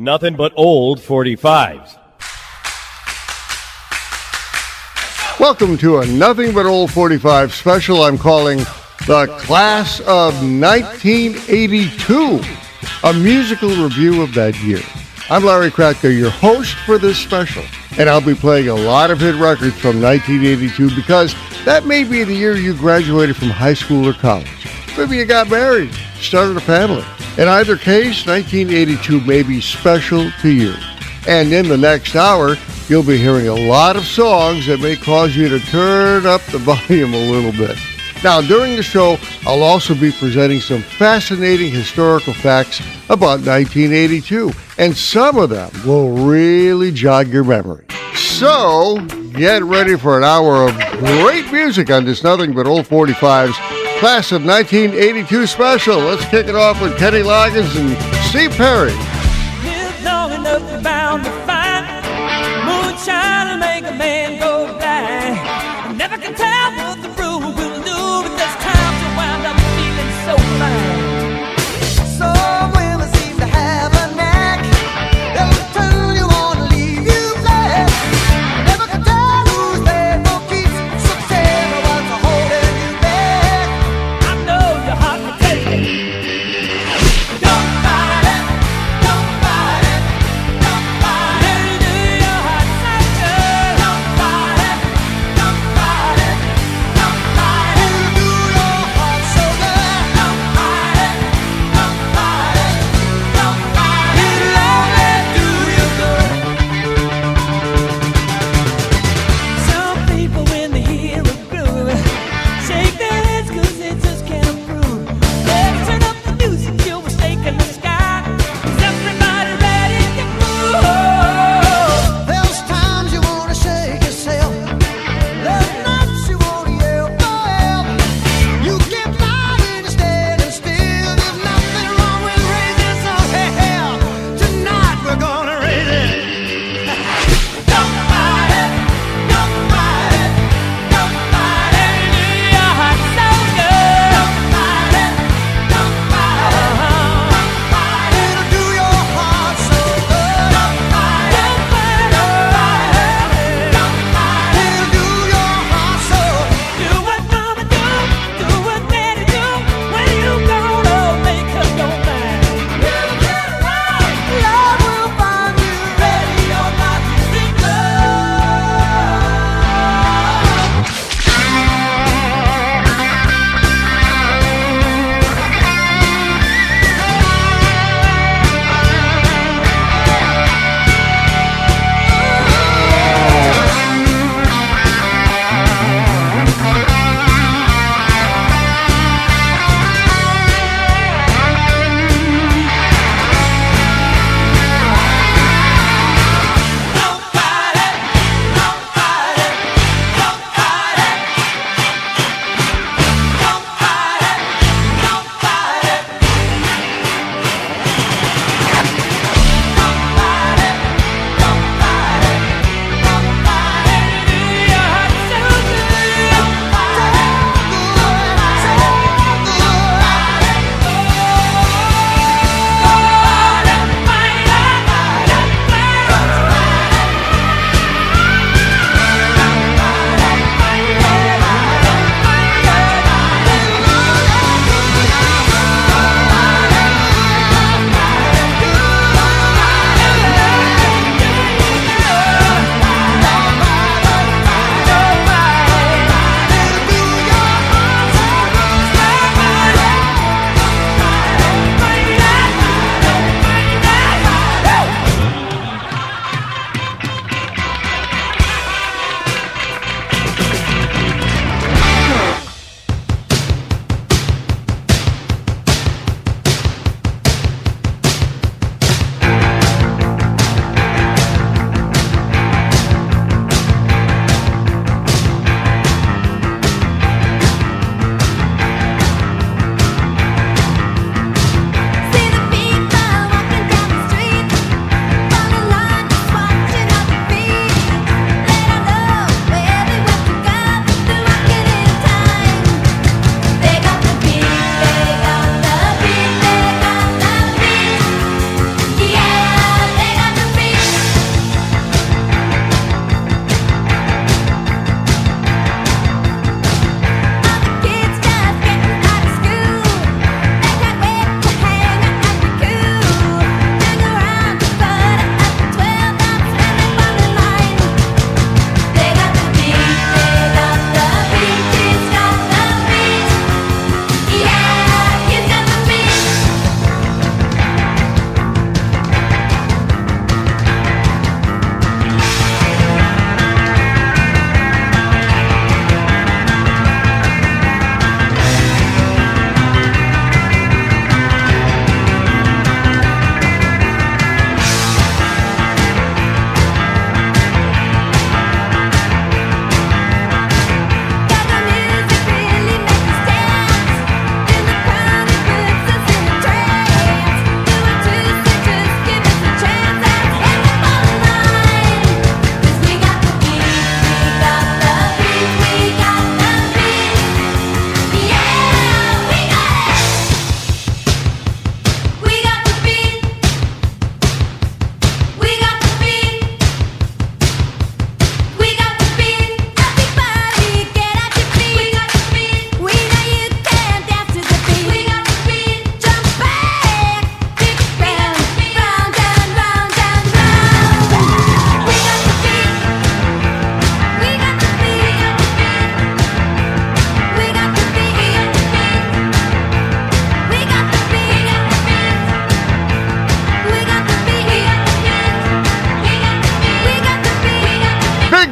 Nothing but old 45s. Welcome to a Nothing But Old 45 special I'm calling The Class of 1982, a musical review of that year. I'm Larry Kratka, your host for this special, and I'll be playing a lot of hit records from 1982 because that may be the year you graduated from high school or college. Maybe you got married, started a family. In either case, 1982 may be special to you. And in the next hour, you'll be hearing a lot of songs that may cause you to turn up the volume a little bit. Now, during the show, I'll also be presenting some fascinating historical facts about 1982, and some of them will really jog your memory. So, get ready for an hour of great music on this Nothing But Old 45's Class of 1982 special. Let's kick it off with Kenny Loggins and Steve Perry. Live long enough to bound to find moonshine will make a man go blind. I never can tell what the brew will do, but there's times you wind up feeling so fine. Some women seem to have a knack, they'll turn you on and leave you flat. Never can tell who's there for keeps, so tell me what's holding you back. I know your heart will take it. Don't fight it, don't fight it, don't fight it.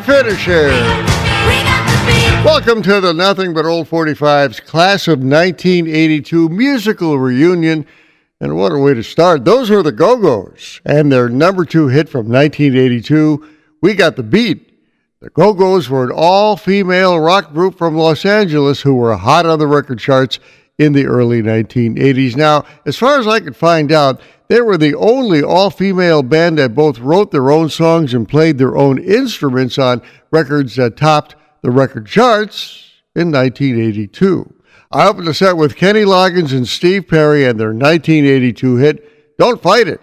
finish here. Welcome to the Nothing But Old 45's Class of 1982 musical reunion. And what a way to start. Those were the Go-Go's and their number 2 hit from 1982, We Got the Beat. The Go-Go's were an all-female rock group from Los Angeles who were hot on the record charts in the early 1980s. Now, as far as I could find out, they were the only all-female band that both wrote their own songs and played their own instruments on records that topped the record charts in 1982. I opened the set with Kenny Loggins and Steve Perry and their 1982 hit, Don't Fight It.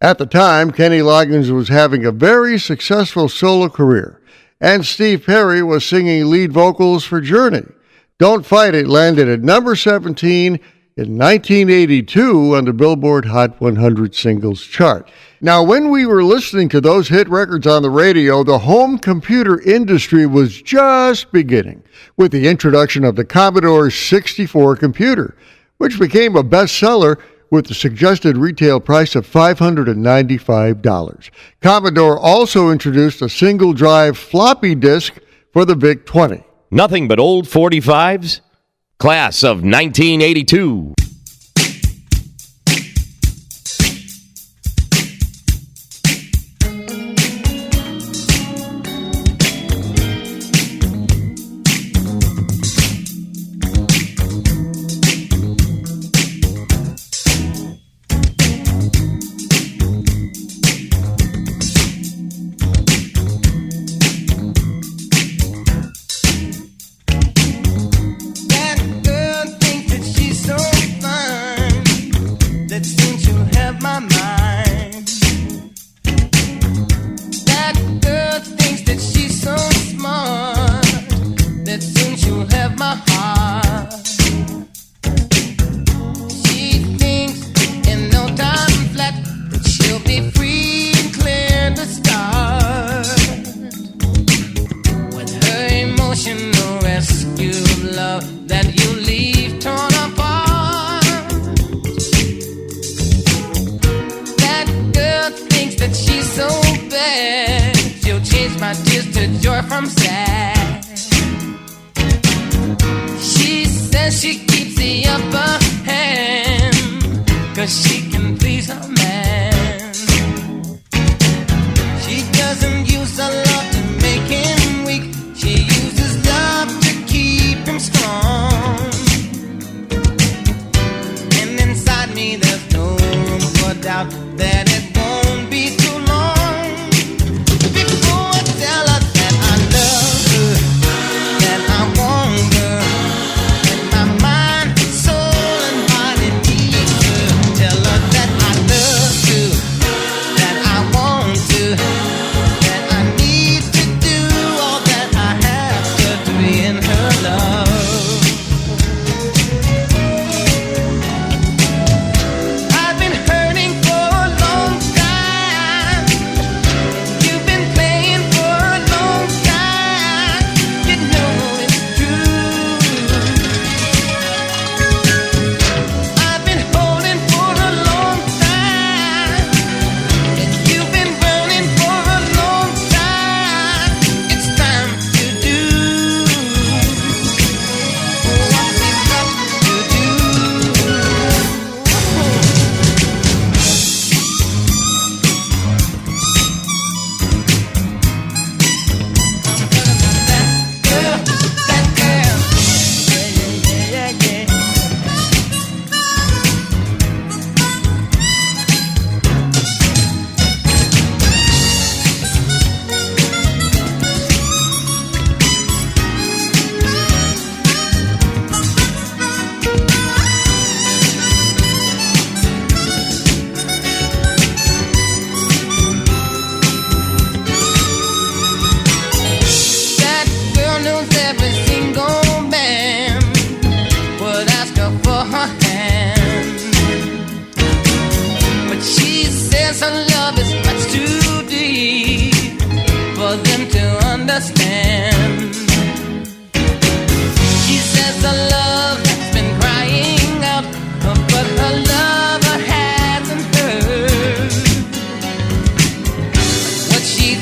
At the time, Kenny Loggins was having a very successful solo career, and Steve Perry was singing lead vocals for Journey. Don't Fight It landed at number 17 in 1982 on the Billboard Hot 100 Singles chart. Now, when we were listening to those hit records on the radio, the home computer industry was just beginning with the introduction of the Commodore 64 computer, which became a bestseller with the suggested retail price of $595. Commodore also introduced a single-drive floppy disk for the VIC-20. Nothing but old 45s? Class of 1982.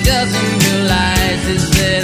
Doesn't realize is that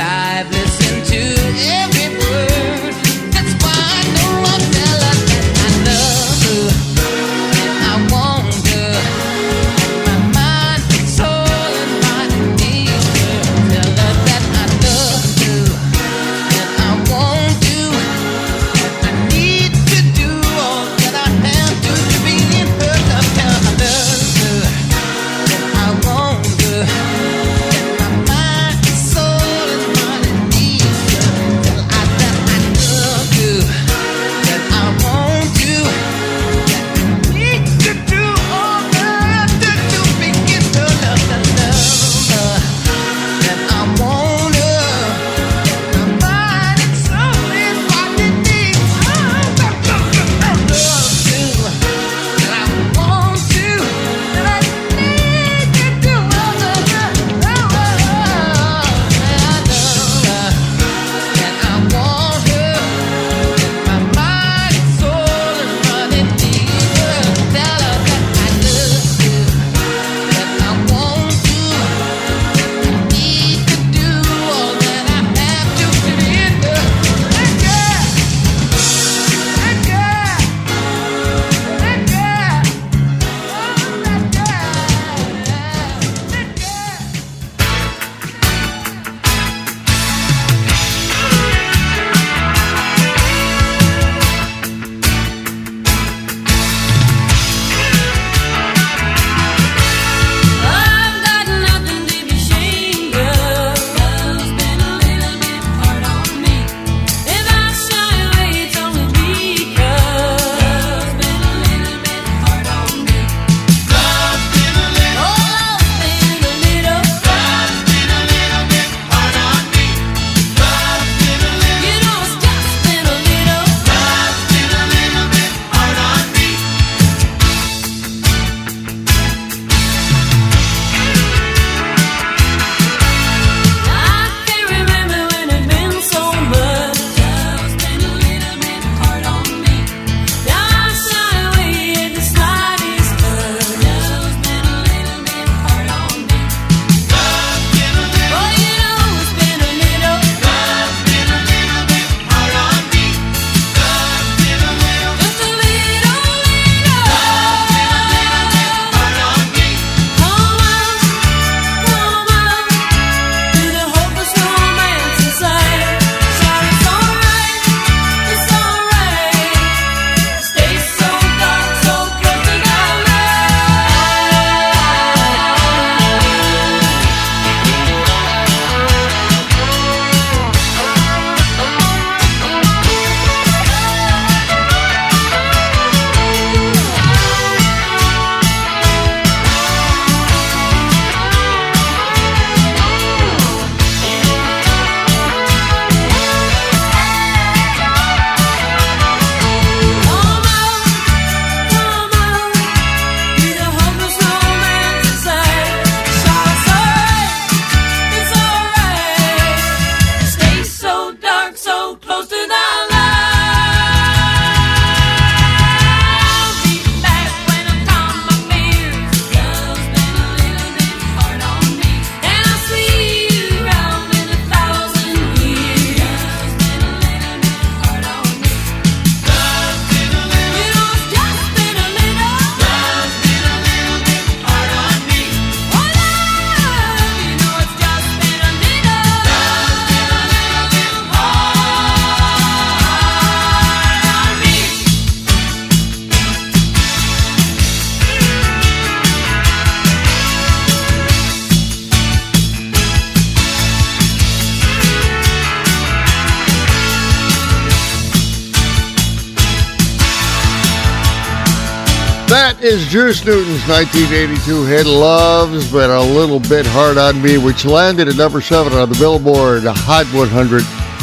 That is Juice Newton's 1982 hit Love's Been a Little Bit Hard on Me, which landed at number 7 on the Billboard Hot 100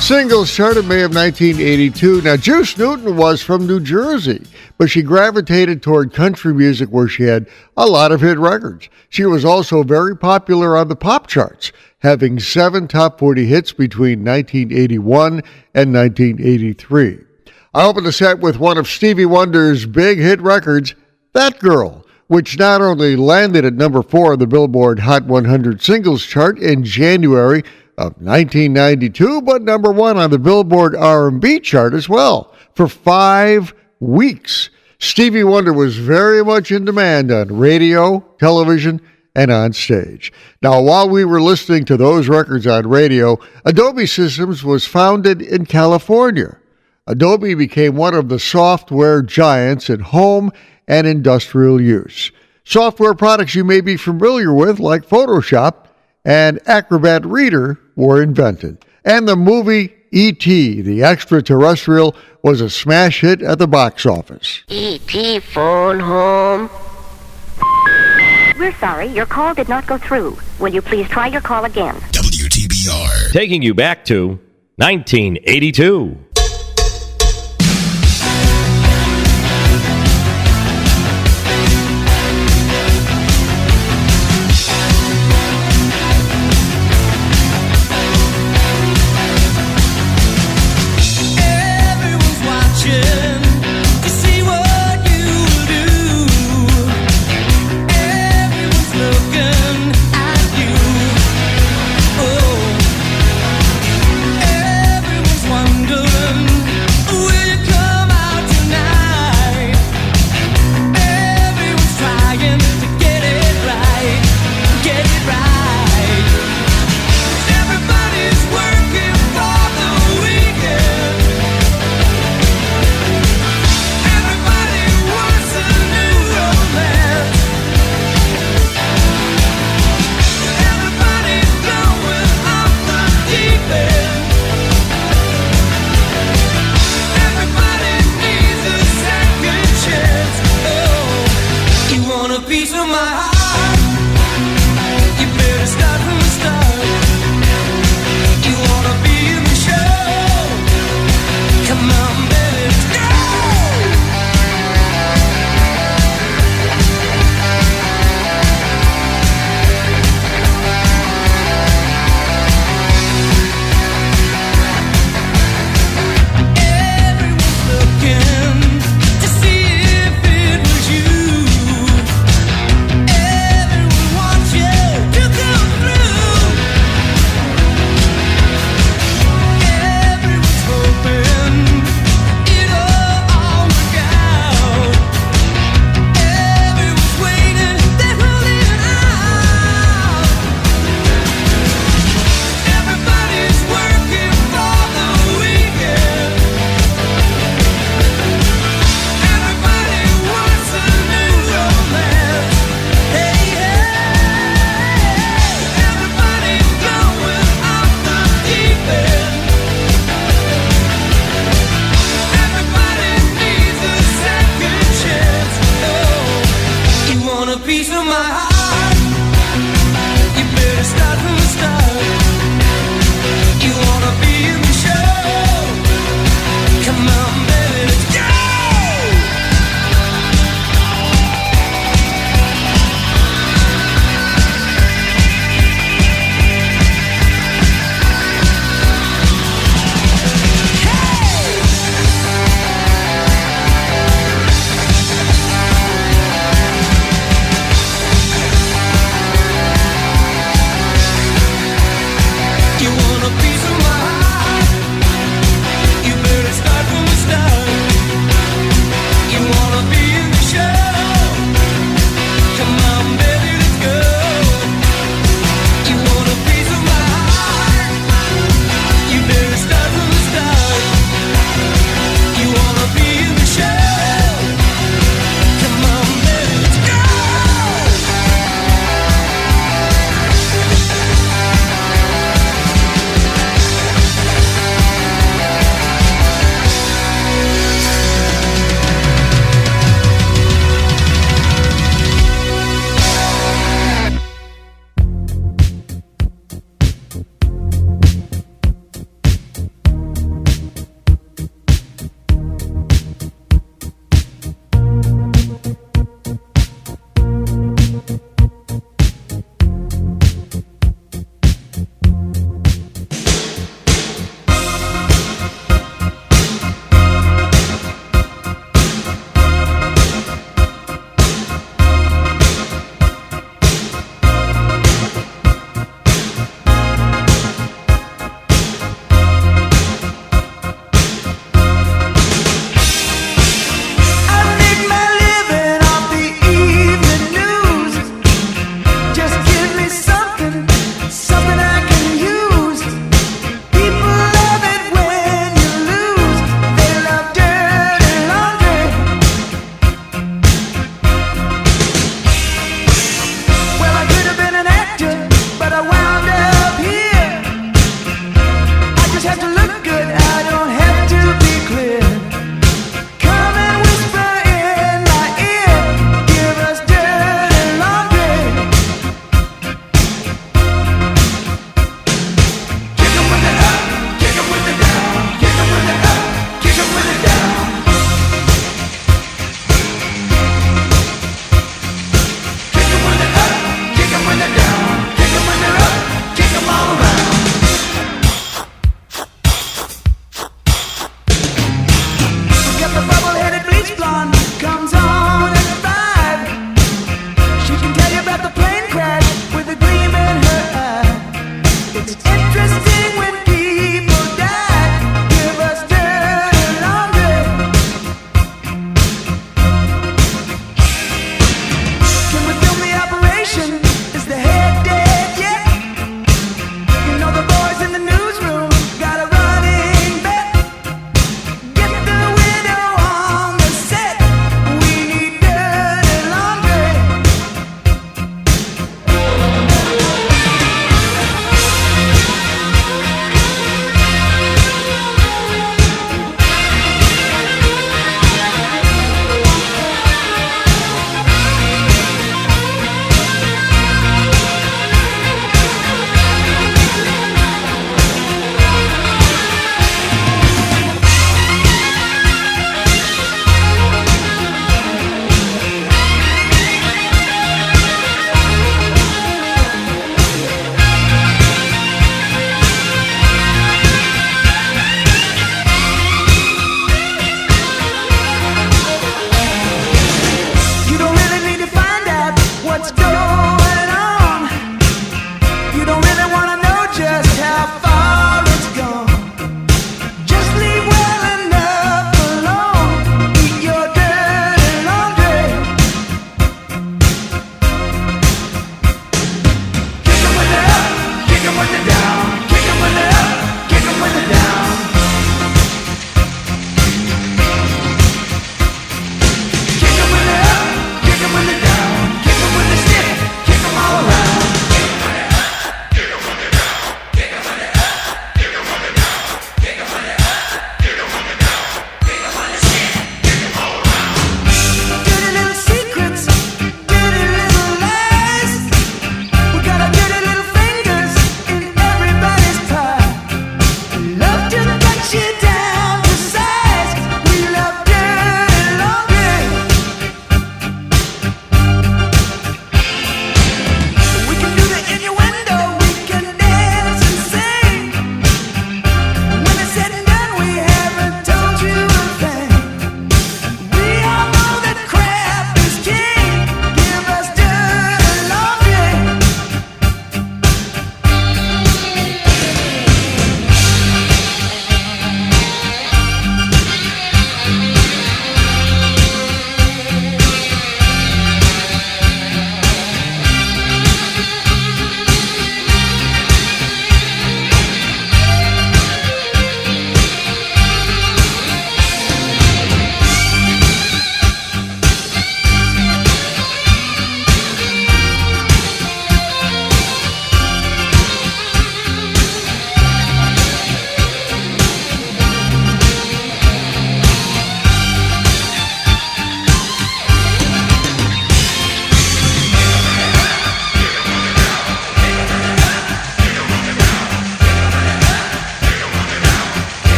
Singles Chart in May of 1982. Now, Juice Newton was from New Jersey, but she gravitated toward country music where she had a lot of hit records. She was also very popular on the pop charts, having 7 top 40 hits between 1981 and 1983. I opened the set with one of Stevie Wonder's big hit records, That Girl, which not only landed at number 4 on the Billboard Hot 100 Singles Chart in January of 1992, but number 1 on the Billboard R&B chart as well for 5 weeks. Stevie Wonder was very much in demand on radio, television, and on stage. Now, while we were listening to those records on radio, Adobe Systems was founded in California. Adobe became one of the software giants in home and industrial use. Software products you may be familiar with, like Photoshop and Acrobat Reader, were invented. And the movie E.T., the Extraterrestrial, was a smash hit at the box office. E.T. phone home. We're sorry, your call did not go through. Will you please try your call again? WTBR. Taking you back to 1982. Wondering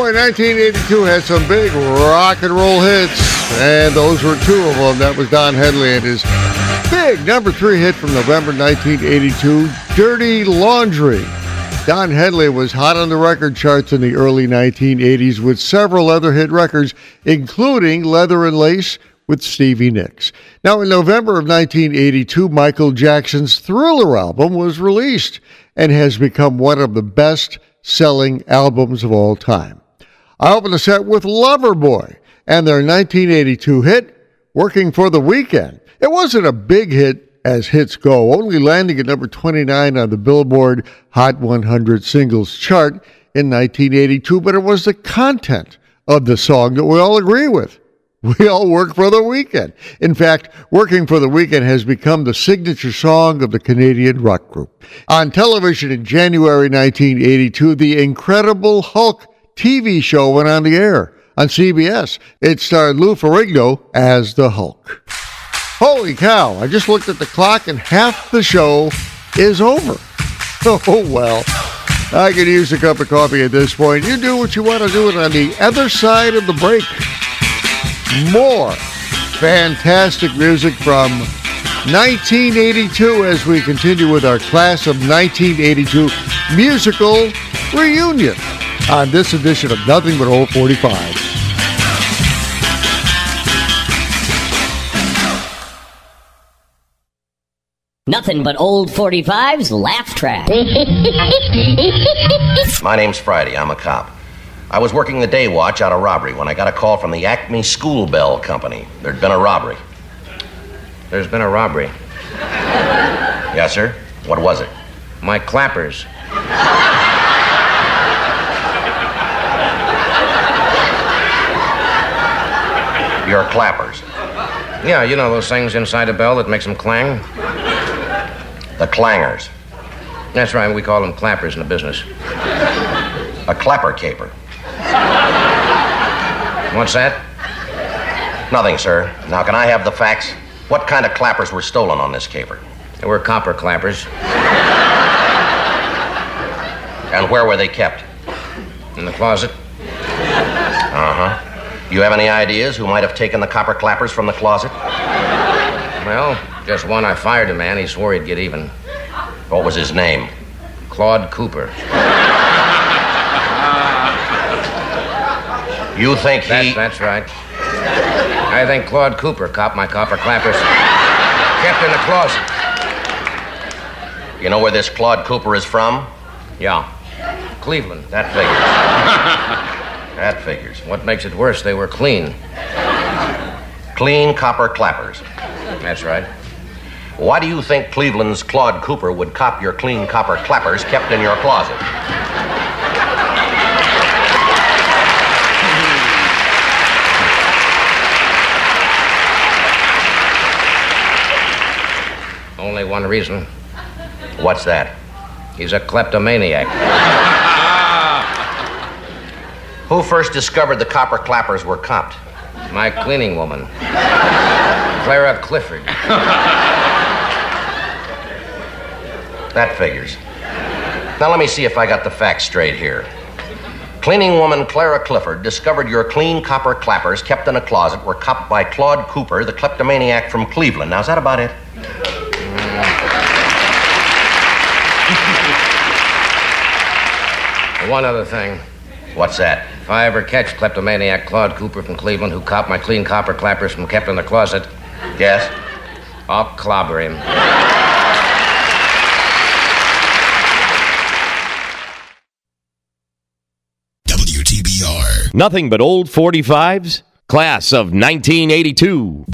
Boy, 1982 had some big rock and roll hits, and those were two of them. That was Don Henley and his big number 3 hit from November 1982, Dirty Laundry. Don Henley was hot on the record charts in the early 1980s with several other hit records, including Leather and Lace with Stevie Nicks. Now, in November of 1982, Michael Jackson's Thriller album was released and has become one of the best-selling albums of all time. I opened the set with Loverboy and their 1982 hit, Working for the Weekend. It wasn't a big hit as hits go, only landing at number 29 on the Billboard Hot 100 Singles chart in 1982, but it was the content of the song that we all agree with. We all work for the weekend. In fact, Working for the Weekend has become the signature song of the Canadian rock group. On television in January 1982, the Incredible Hulk TV show went on the air on CBS. It starred Lou Ferrigno as the Hulk. Holy cow, I just looked at the clock and half the show is over. Oh, well, I could use a cup of coffee at this point. You do what you want to do it on the other side of the break. More fantastic music from 1982 as we continue with our class of 1982 musical reunion on this edition of Nothing But Old 45. Nothing but old 45's laugh track. My name's Friday. I'm a cop. I was working the day watch out of robbery when I got a call from the Acme School Bell Company. There'd been a robbery. There's been a robbery. Yes, sir? What was it? My clappers. Your clappers. Yeah, you know those things inside a bell that makes them clang? The clangers. That's right, we call them clappers in the business. A clapper caper. What's that? Nothing, sir. Now, can I have the facts? What kind of clappers were stolen on this caper? They were copper clappers. And where were they kept? In the closet. Uh-huh. You have any ideas who might have taken the copper clappers from the closet? Well, just one. I fired a man. He swore he'd get even. What was his name? Claude Cooper. You think he... That's right. I think Claude Cooper copped my copper clappers. Kept in the closet. You know where this Claude Cooper is from? Yeah. Cleveland. That figures. That figures. What makes it worse, they were clean. Clean copper clappers. That's right. Why do you think Cleveland's Claude Cooper would cop your clean copper clappers kept in your closet? Only one reason. What's that? He's a kleptomaniac. Who first discovered the copper clappers were copped? My cleaning woman. Clara Clifford. That figures. Now let me see if I got the facts straight here. Cleaning woman Clara Clifford discovered your clean copper clappers kept in a closet were copped by Claude Cooper, the kleptomaniac from Cleveland. Now, is that about it? One other thing. What's that? If I ever catch kleptomaniac Claude Cooper from Cleveland who copped my clean copper clappers from kept in the closet... Yes? I'll clobber him. WTBR. Nothing but old 45s. Class of 1982.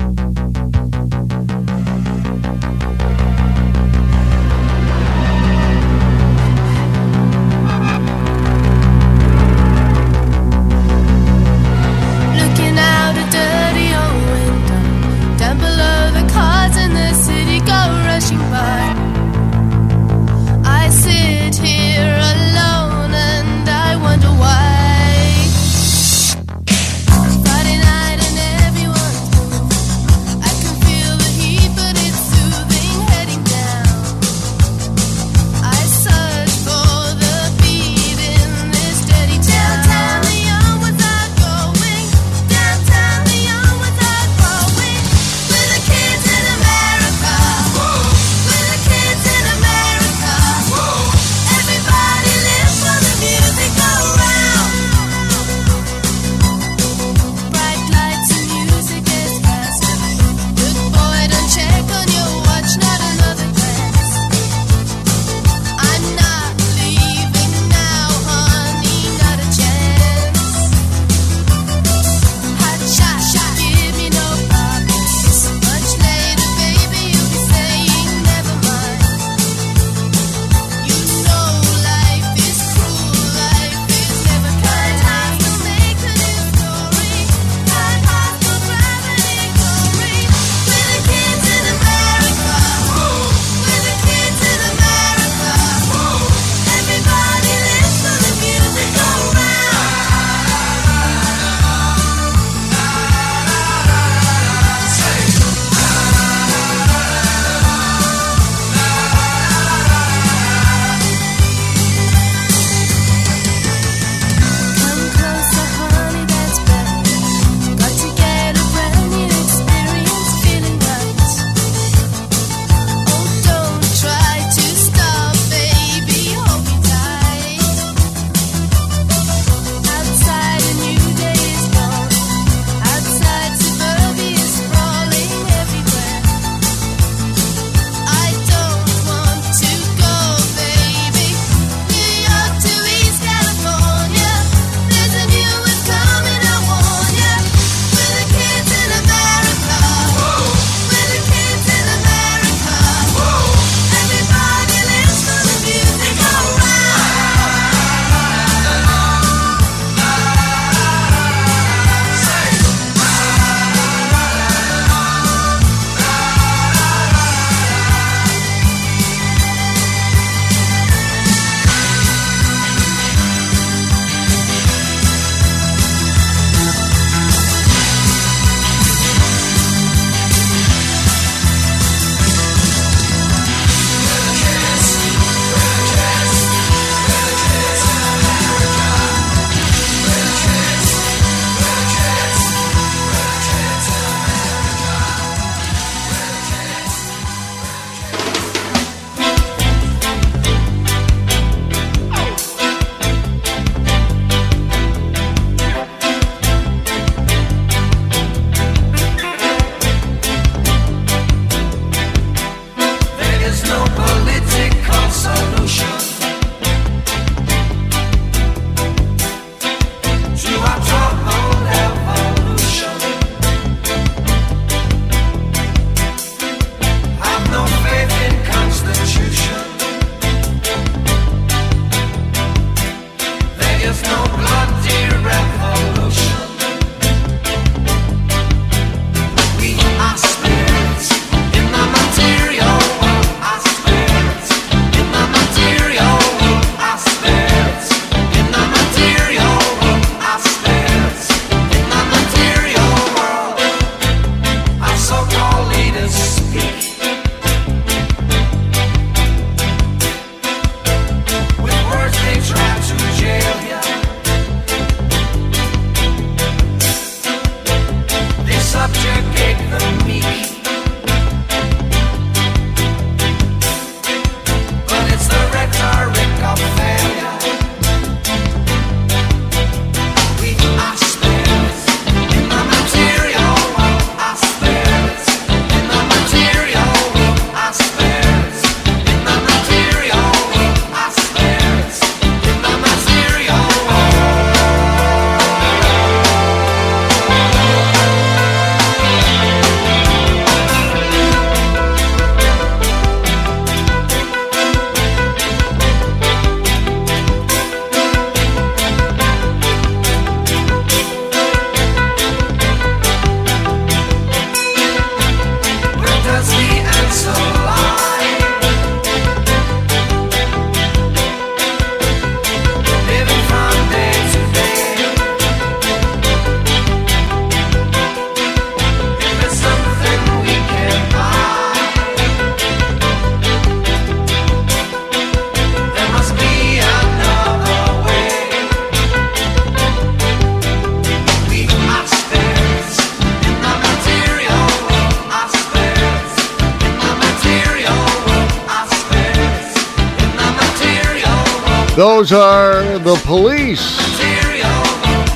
Those are The Police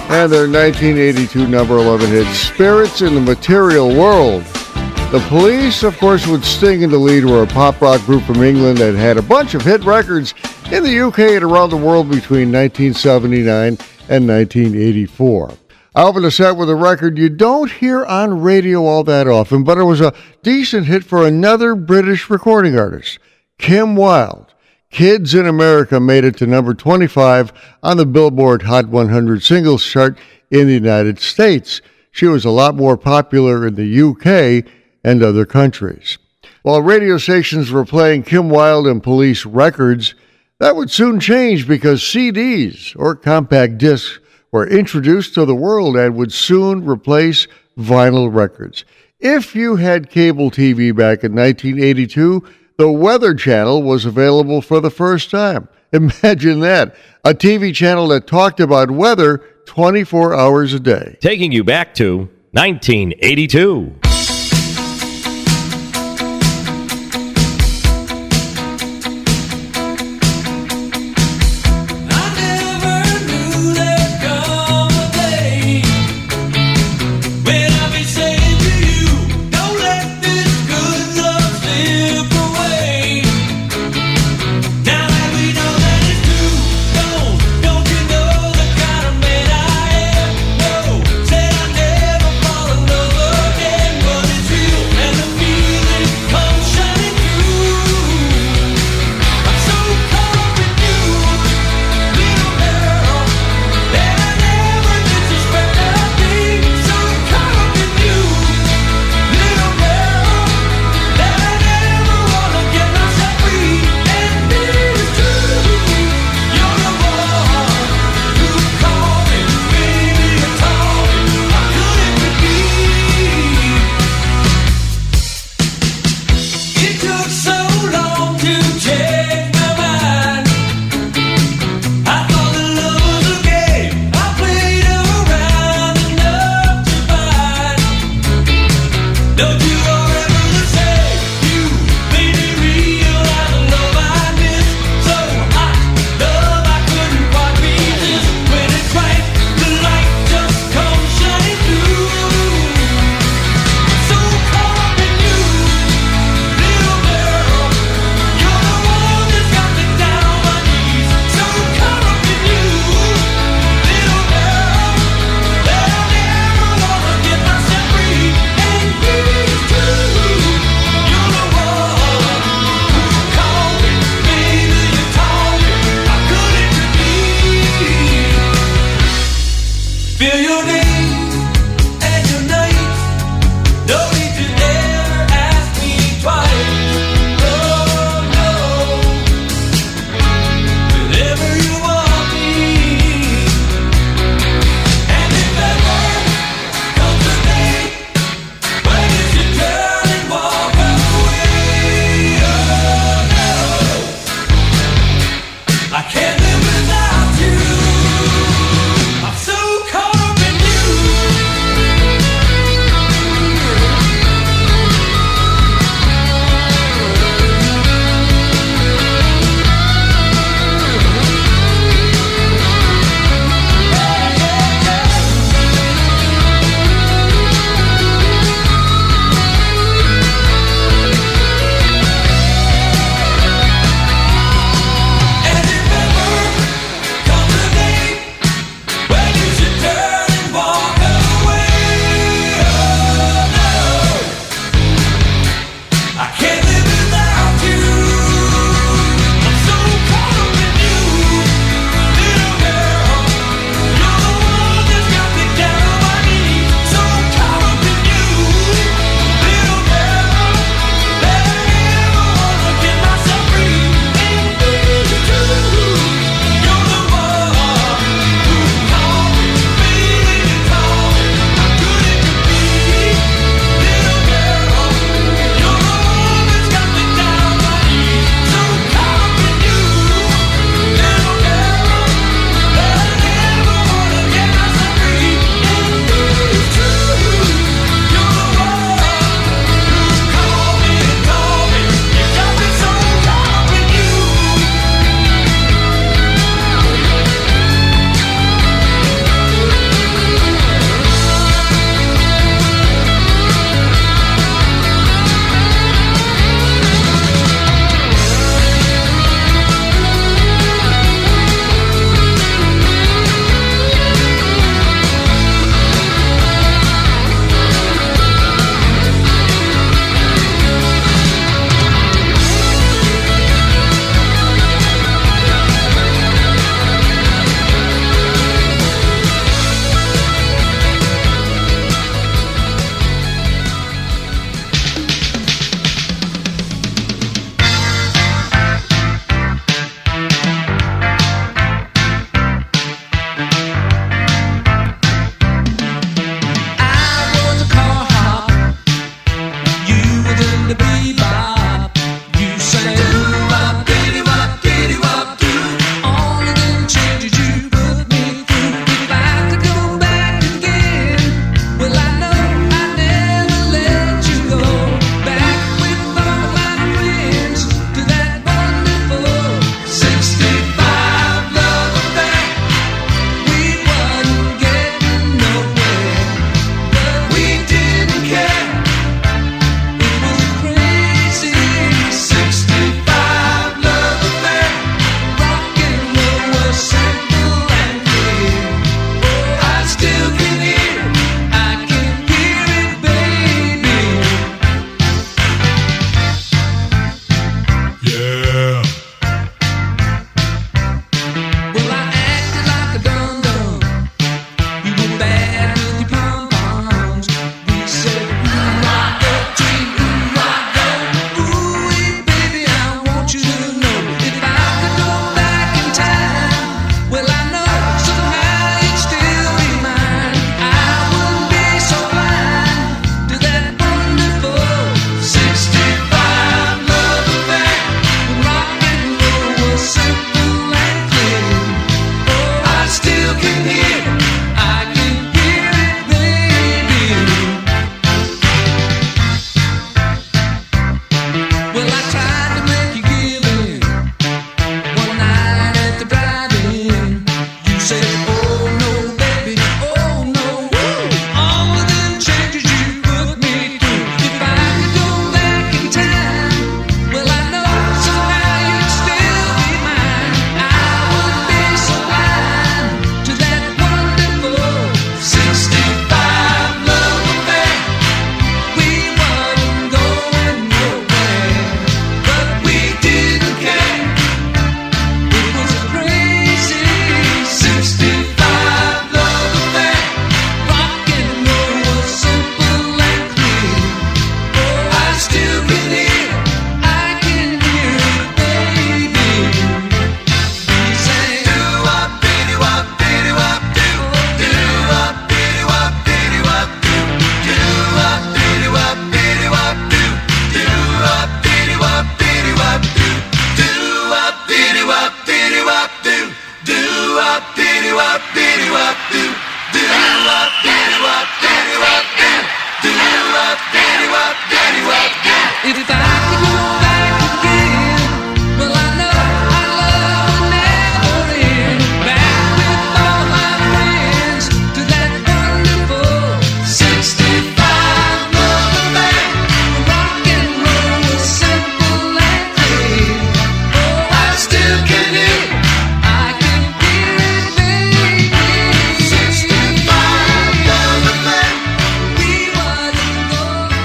and their 1982 number 11 hit, Spirits in the Material World. The Police, of course, with Sting in the lead, were a pop rock group from England that had a bunch of hit records in the UK and around the world between 1979 and 1984. I opened the set with a record you don't hear on radio all that often, but it was a decent hit for another British recording artist, Kim Wilde. Kids in America made it to number 25 on the Billboard Hot 100 singles chart in the United States. She was a lot more popular in the UK and other countries. While radio stations were playing Kim Wilde and Police records, that would soon change because CDs, or compact discs, were introduced to the world and would soon replace vinyl records. If you had cable TV back in 1982, the Weather Channel was available for the first time. Imagine that, a TV channel that talked about weather 24 hours a day. Taking you back to 1982.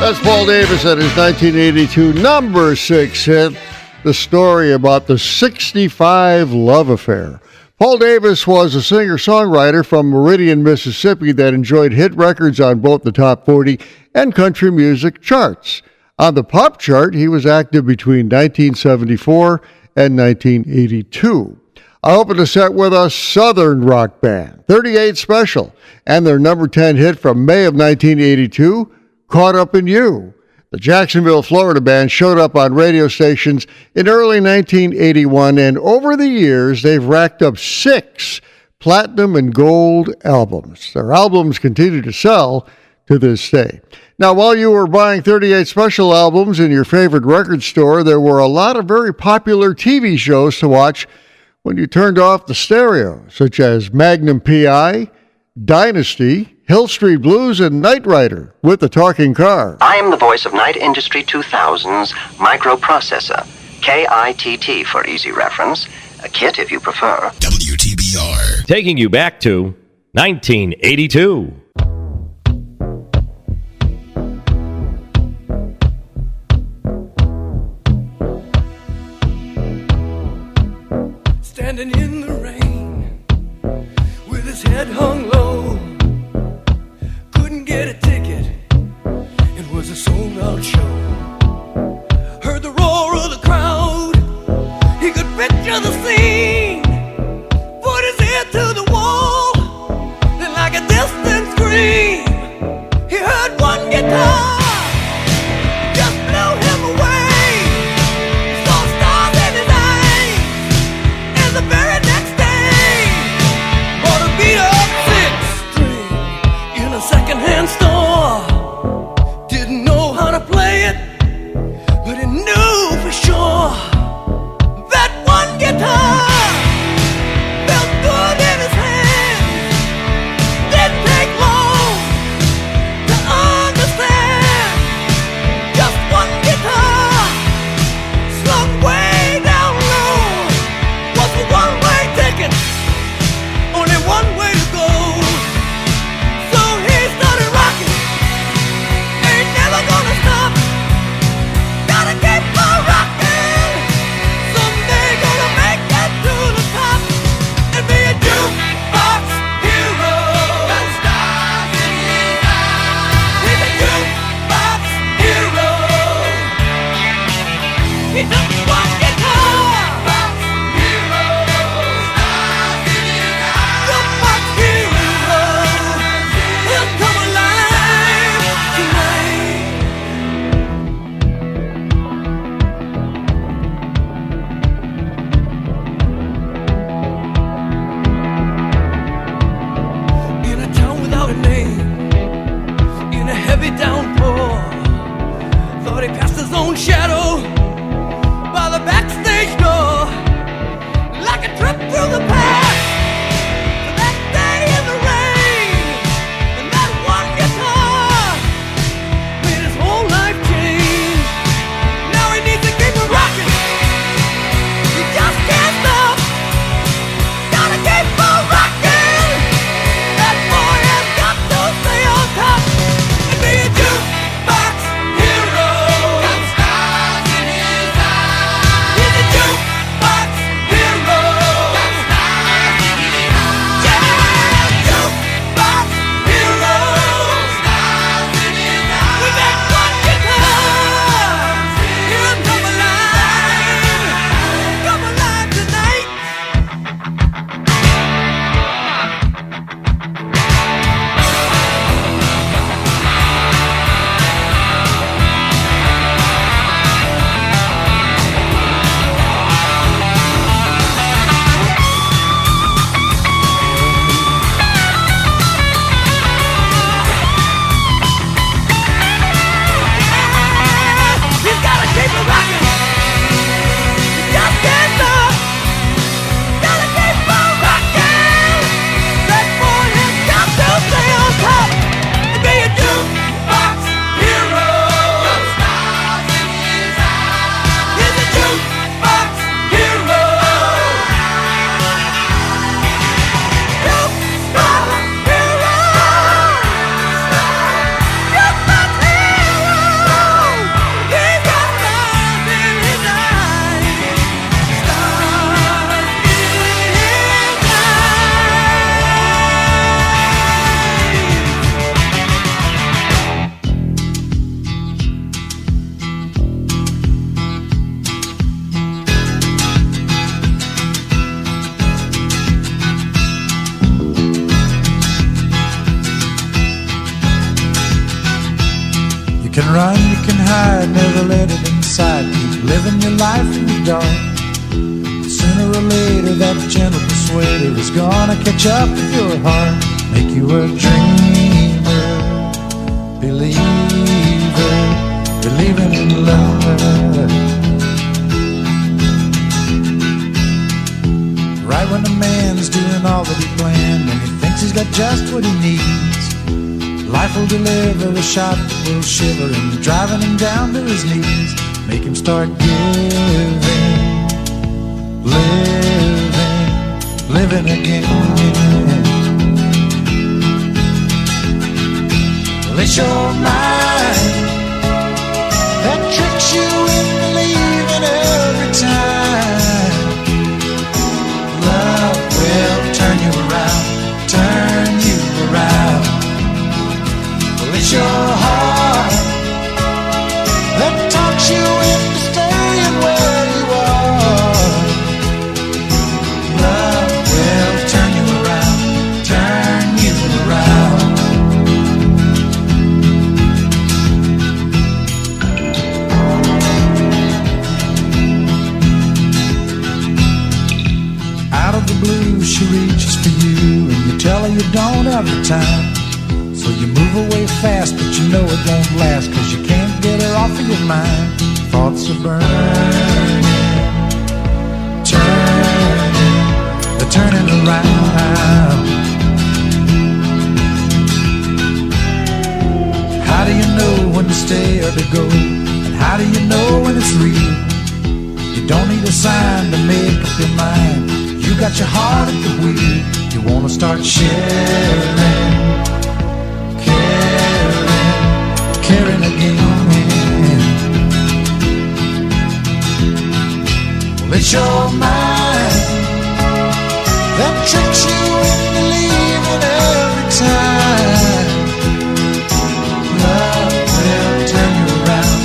That's Paul Davis and his 1982 number 6 hit, The Story About the 65 Love Affair. Paul Davis was a singer-songwriter from Meridian, Mississippi that enjoyed hit records on both the top 40 and country music charts. On the pop chart, he was active between 1974 and 1982. I opened the set with a Southern rock band, 38 Special, and their number 10 hit from May of 1982, Caught Up in You. The Jacksonville, Florida band showed up on radio stations in early 1981, and over the years, they've racked up 6 platinum and gold albums. Their albums continue to sell to this day. Now, while you were buying 38 Special albums in your favorite record store, there were a lot of very popular TV shows to watch when you turned off the stereo, such as Magnum P.I., Dynasty, Hill Street Blues, and Knight Rider with the talking car. I am the voice of Knight Industry 2000's microprocessor, KITT for easy reference, a kit if you prefer. WTBR. Taking you back to 1982. Standing in the rain with his head hung low, couldn't get a ticket, it was a sold-out show. Heard the roar of the crowd, he could picture the scene, put his ear to the wall, and like a distant scream, he heard one guitar. Second-hand store, didn't know how to play it, but he knew for sure that one guitar felt good in his hands. Didn't take long to understand. Just one guitar slung way down low was a one-way ticket, only one way to go. Shadow by the backstage door, like a trip through the past to that day in the rain. And that one guitar made his whole life change. Now he needs to keep it rocking. He just can't stop. Gotta keep on rocking. That boy has got to stay on top and be a jukebox hero. run, you can hide, never let it inside. Keep living your life in the dark. Sooner or later that gentle persuader is gonna catch up with your heart. Make you a dreamer, believer, believing in love. Right when a man's doing all that he planned and he thinks he's got just what he needs, life will deliver a shot that will shiver him, driving him down to his knees. Make him start giving, living again. Well, it's your mind that tricks you into believing every time. Love will turn you around, turn you around. Well, it's your heart that talks you into staying where you are. Love will turn you around, turn you around. Out of the blue she reaches for you, and you tell her you don't have the time. So you move away fast, but you know it won't last, 'cause you can't get her off of your mind. Thoughts are burning, turning, they're turning around. How do you know when to stay or to go? And how do you know when it's real? You don't need a sign to make up your mind. You got your heart at the wheel. You wanna start sharing, caring again. Well, it's your mind that tricks you into leaving every time. Love will turn you around,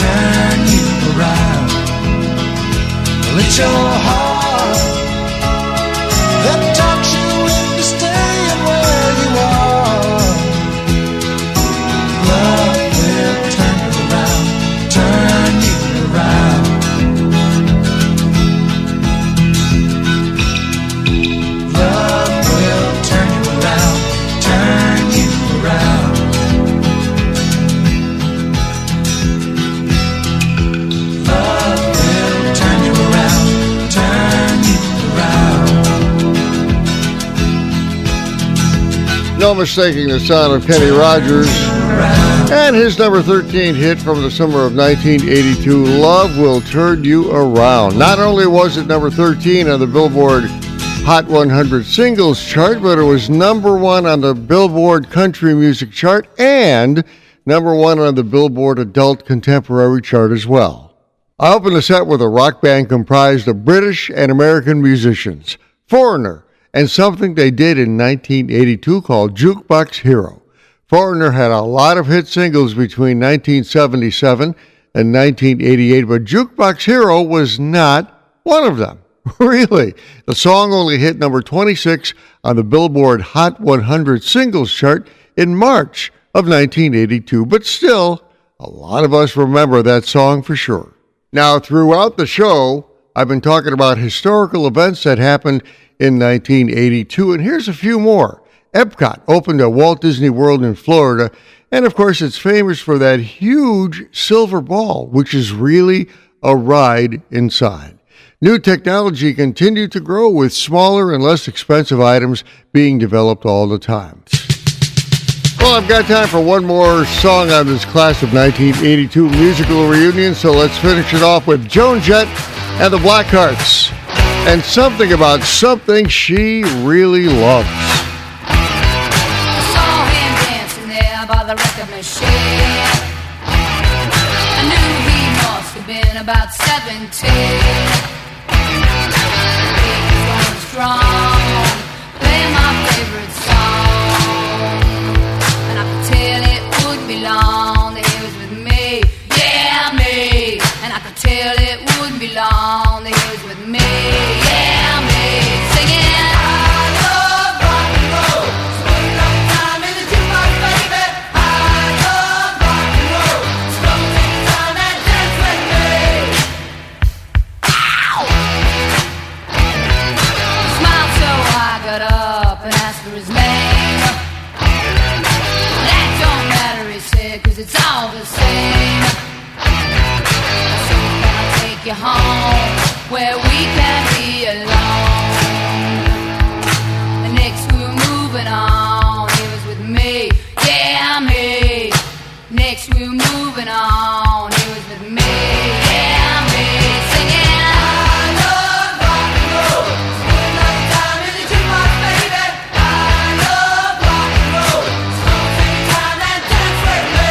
turn you around. Well, it's your heart that talks you into staying where you are. Love will turn you around, turn you around. Love will turn you around, turn you around. Love will turn you around, turn you around. No mistaking the sound of Kenny Rogers and his number 13 hit from the summer of 1982, Love Will Turn You Around. Not only was it number 13 on the Billboard Hot 100 Singles chart, but it was number 1 on the Billboard Country Music chart and number 1 on the Billboard Adult Contemporary chart as well. I opened the set with a rock band comprised of British and American musicians, Foreigner, and something they did in 1982 called Jukebox Hero. Foreigner had a lot of hit singles between 1977 and 1988, but Jukebox Hero was not one of them. Really. The song only hit number 26 on the Billboard Hot 100 Singles chart in March of 1982, but still, a lot of us remember that song for sure. Now, throughout the show, I've been talking about historical events that happened in 1982, and here's a few more. Epcot opened at Walt Disney World in Florida, and of course it's famous for that huge silver ball, which is really a ride inside. New technology continued to grow with smaller and less expensive items being developed all the time. Well, I've got time for one more song on this class of 1982 musical reunion, so let's finish it off with Joan Jett and the Blackhearts, and something about something she really loves. I saw him dancing there by the record machine. I knew he must have been about 17. He was going strong, playing my favorite song, and I could tell it would be long that he was with me, yeah, me. And I could tell it wouldn't be long that he was with me, yeah, me. Singing, I love rock and roll, so put it up time in the jukebox, baby. I love rock and roll, so you home where we can be alone. And next we're moving on. He was with me, yeah, me. Next we're moving on. He was with me, yeah, me. Singing, I love rock and roll. Spend another time in the jukebox, baby. I love rock and roll. So take your time and dance with me.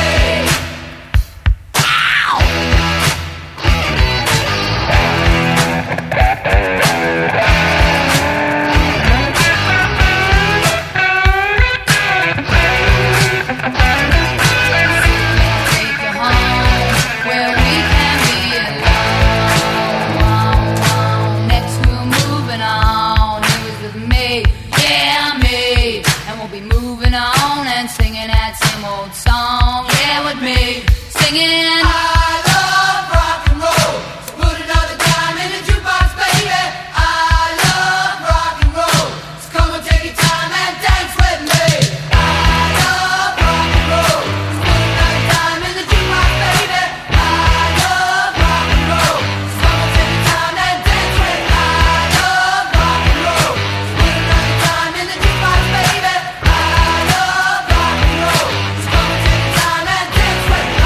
Song, yeah, with me, singing. I love rock and roll. So put another dime in the jukebox, baby. I love rock and roll. So come and take your time and dance with me. I love rock and roll. So put another dime in the jukebox, baby. I love rock and roll. So come and take your time and dance with me.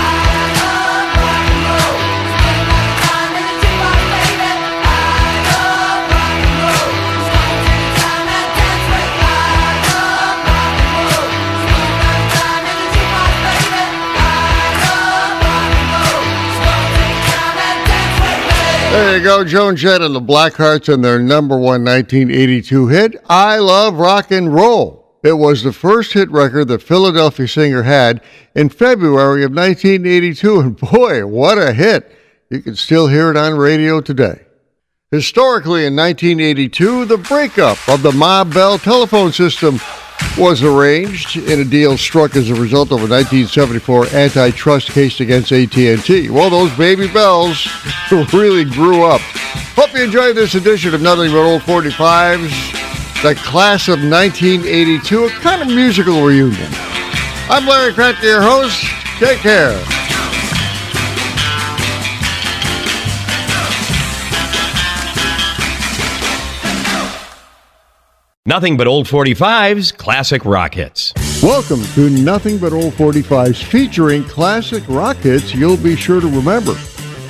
I love rock and roll. So put another dime in the jukebox, baby. I love rock and roll. There you go, Joan Jett and the Blackhearts and their number one 1982 hit, I Love Rock and Roll. It was the first hit record the Philadelphia singer had in February of 1982, and boy, what a hit. You can still hear it on radio today. Historically, in 1982, the breakup of the Ma Bell telephone system was arranged in a deal struck as a result of a 1974 antitrust case against AT&T. Well, those baby bells really grew up. Hope you enjoyed this edition of Nothing But Old 45s, the class of 1982, a kind of musical reunion. I'm Larry Kratka, your host. Take care. Nothing But Old 45's classic rock hits. Welcome to Nothing But Old 45s, featuring classic rock hits you'll be sure to remember.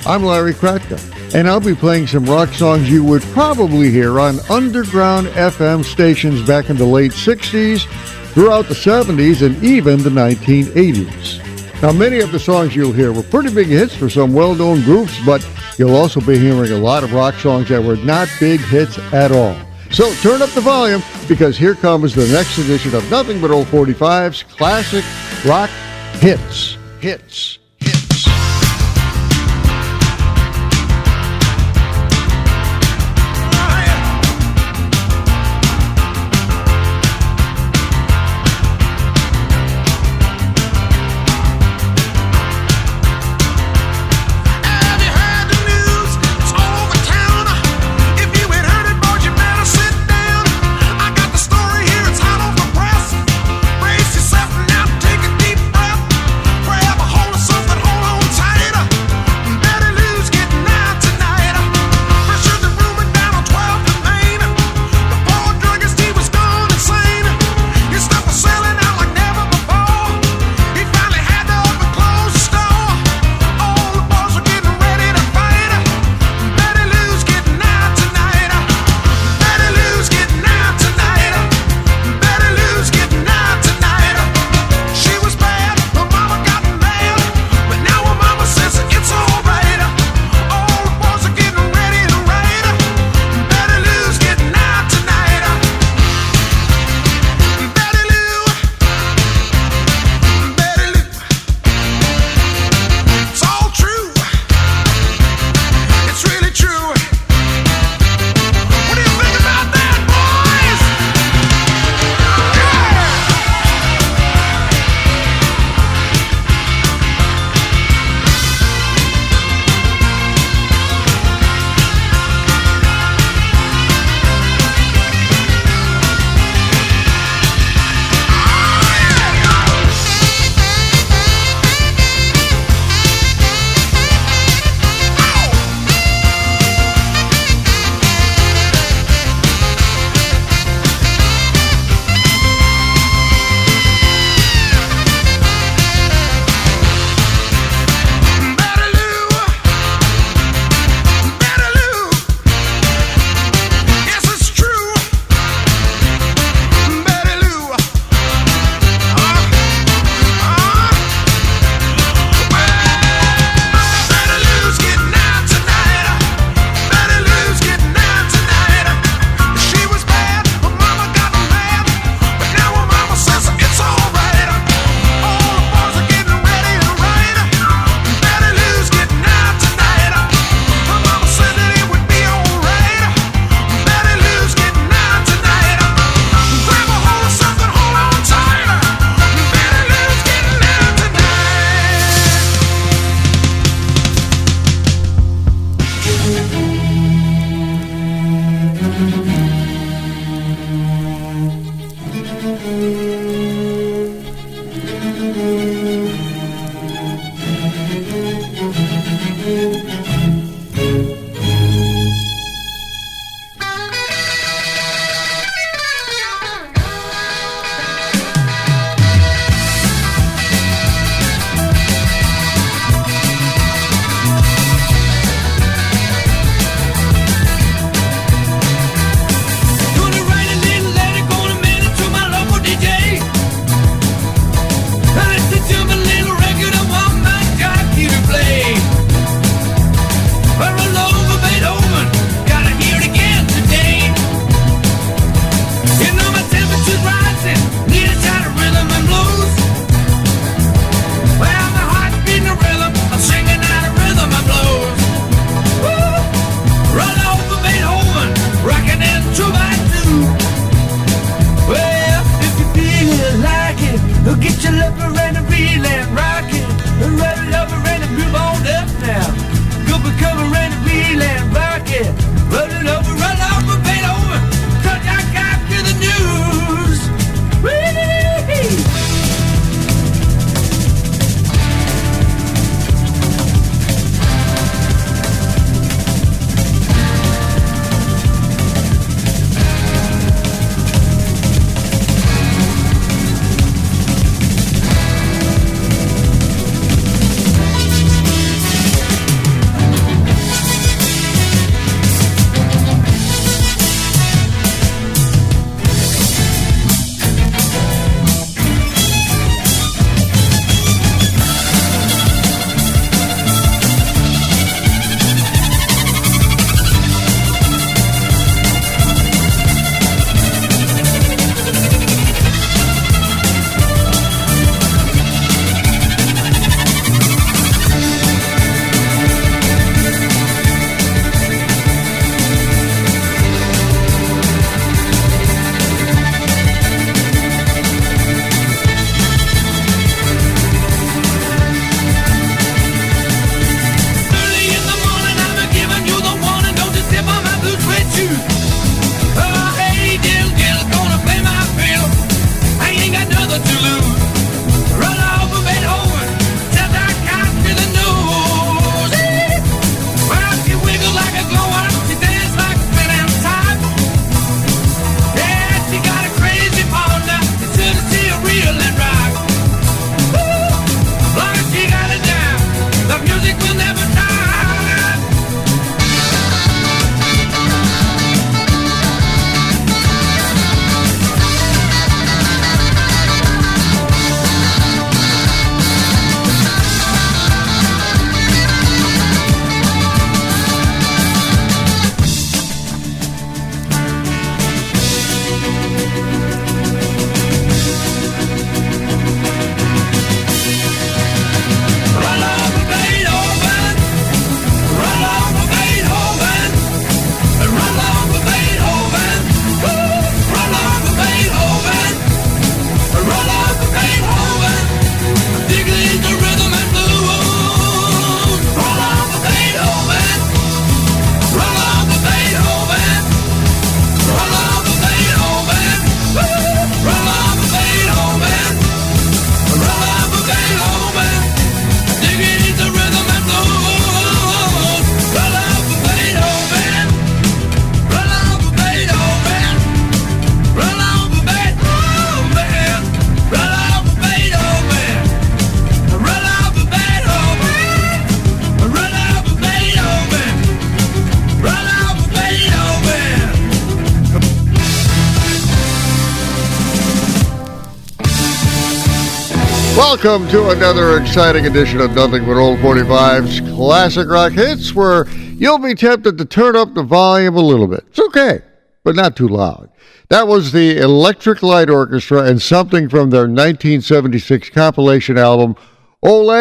I'm Larry Kratka, and I'll be playing some rock songs you would probably hear on underground FM stations back in the late 60s, throughout the 70s, and even the 1980s. Now, many of the songs you'll hear were pretty big hits for some well-known groups, but you'll also be hearing a lot of rock songs that were not big hits at all. So turn up the volume, because here comes the next edition of Nothing But Old 45's classic rock hits. Hits. Brace yourself now, take a deep breath. Grab a hold of some Welcome to another exciting edition of Nothing But Old 45's Classic Rock Hits, where you'll be tempted to turn up the volume a little bit. It's okay, but not too loud. That was the Electric Light Orchestra and something from their 1976 compilation album, Ole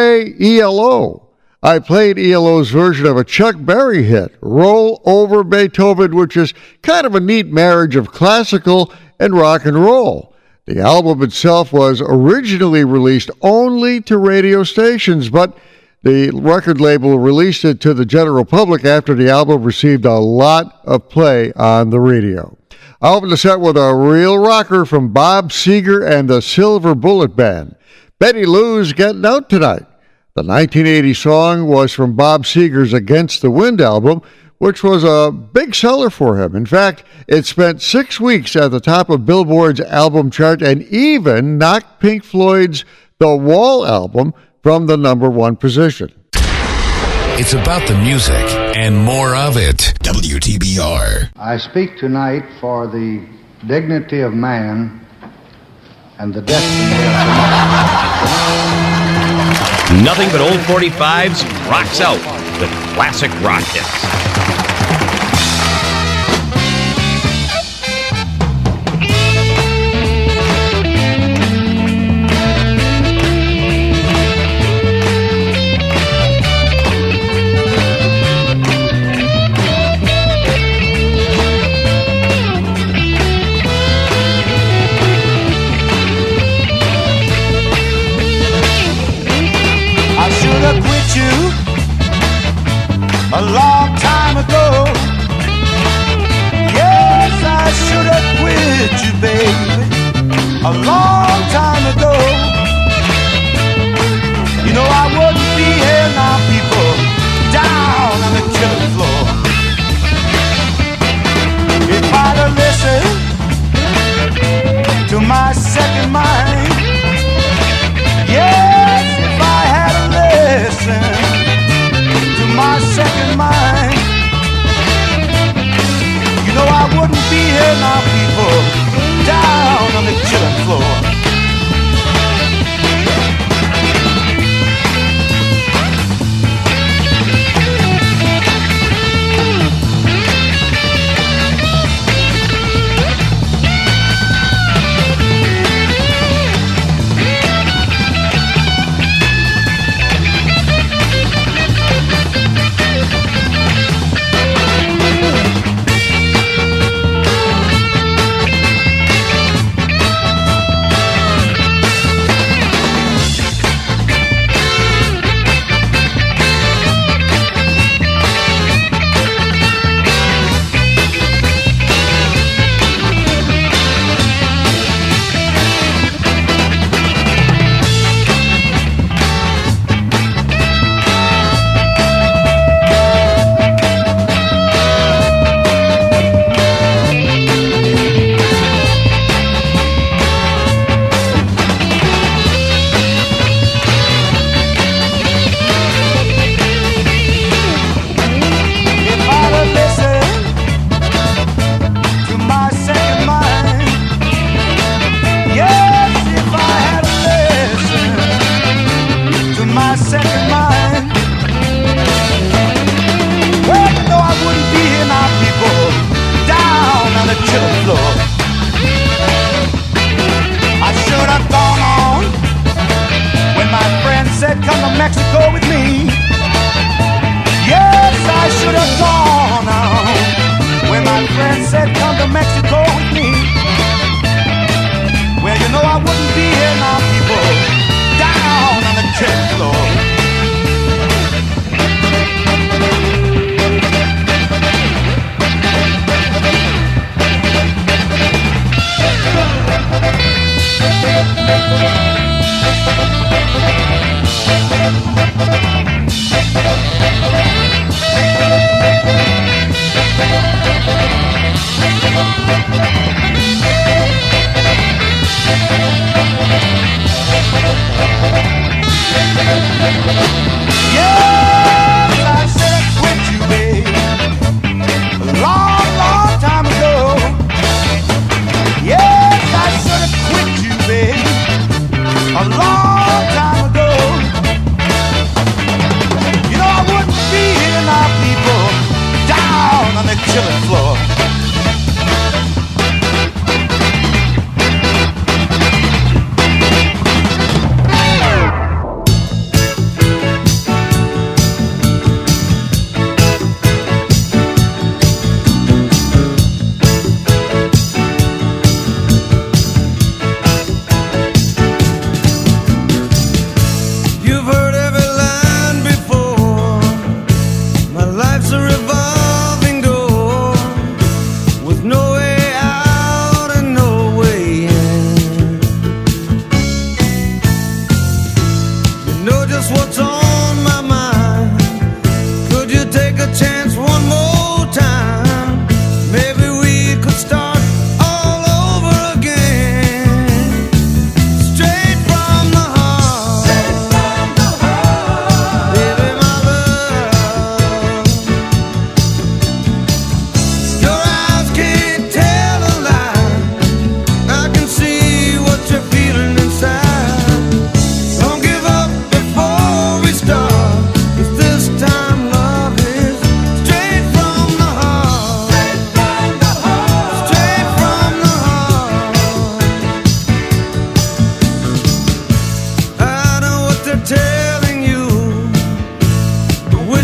ELO. I played ELO's version of a Chuck Berry hit, Roll Over Beethoven, which is kind of a neat marriage of classical and rock and roll. The album itself was originally released only to radio stations, but the record label released it to the general public after the album received a lot of play on the radio. I opened the set with a real rocker from Bob Seger and the Silver Bullet Band. Betty Lou's Getting Out Tonight. The 1980 song was from Bob Seger's Against the Wind album, which was a big seller for him. In fact, it spent 6 weeks at the top of Billboard's album chart and even knocked Pink Floyd's The Wall album from the number one position. It's about the music and more of it. WTBR. I speak tonight for the dignity of man and the destiny of tomorrow. Nothing But Old 45s rocks out with classic rock hits. A long time ago. Yes, I should have quit you, baby, a long time ago. You know I wouldn't be here now, people, down on the killing floor. If I'd have listened to my second mind, yes, if I had listened my second mind, you know I wouldn't be here now, people, down on the killing floor.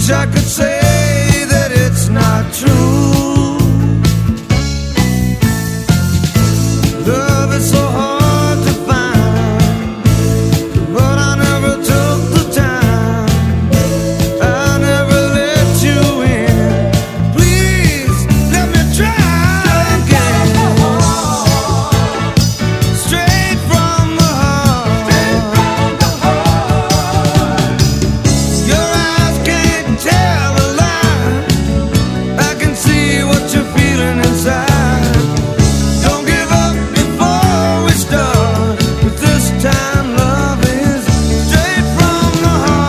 Wish I could say that it's not true. Love is so hard to find, but I never took the time. I never let you in. Please let me try again. Straight from the heart. Your eyes can't tell a lie. I can see what you're feeling inside. Don't give up before we start, 'cause this time love is straight from the heart.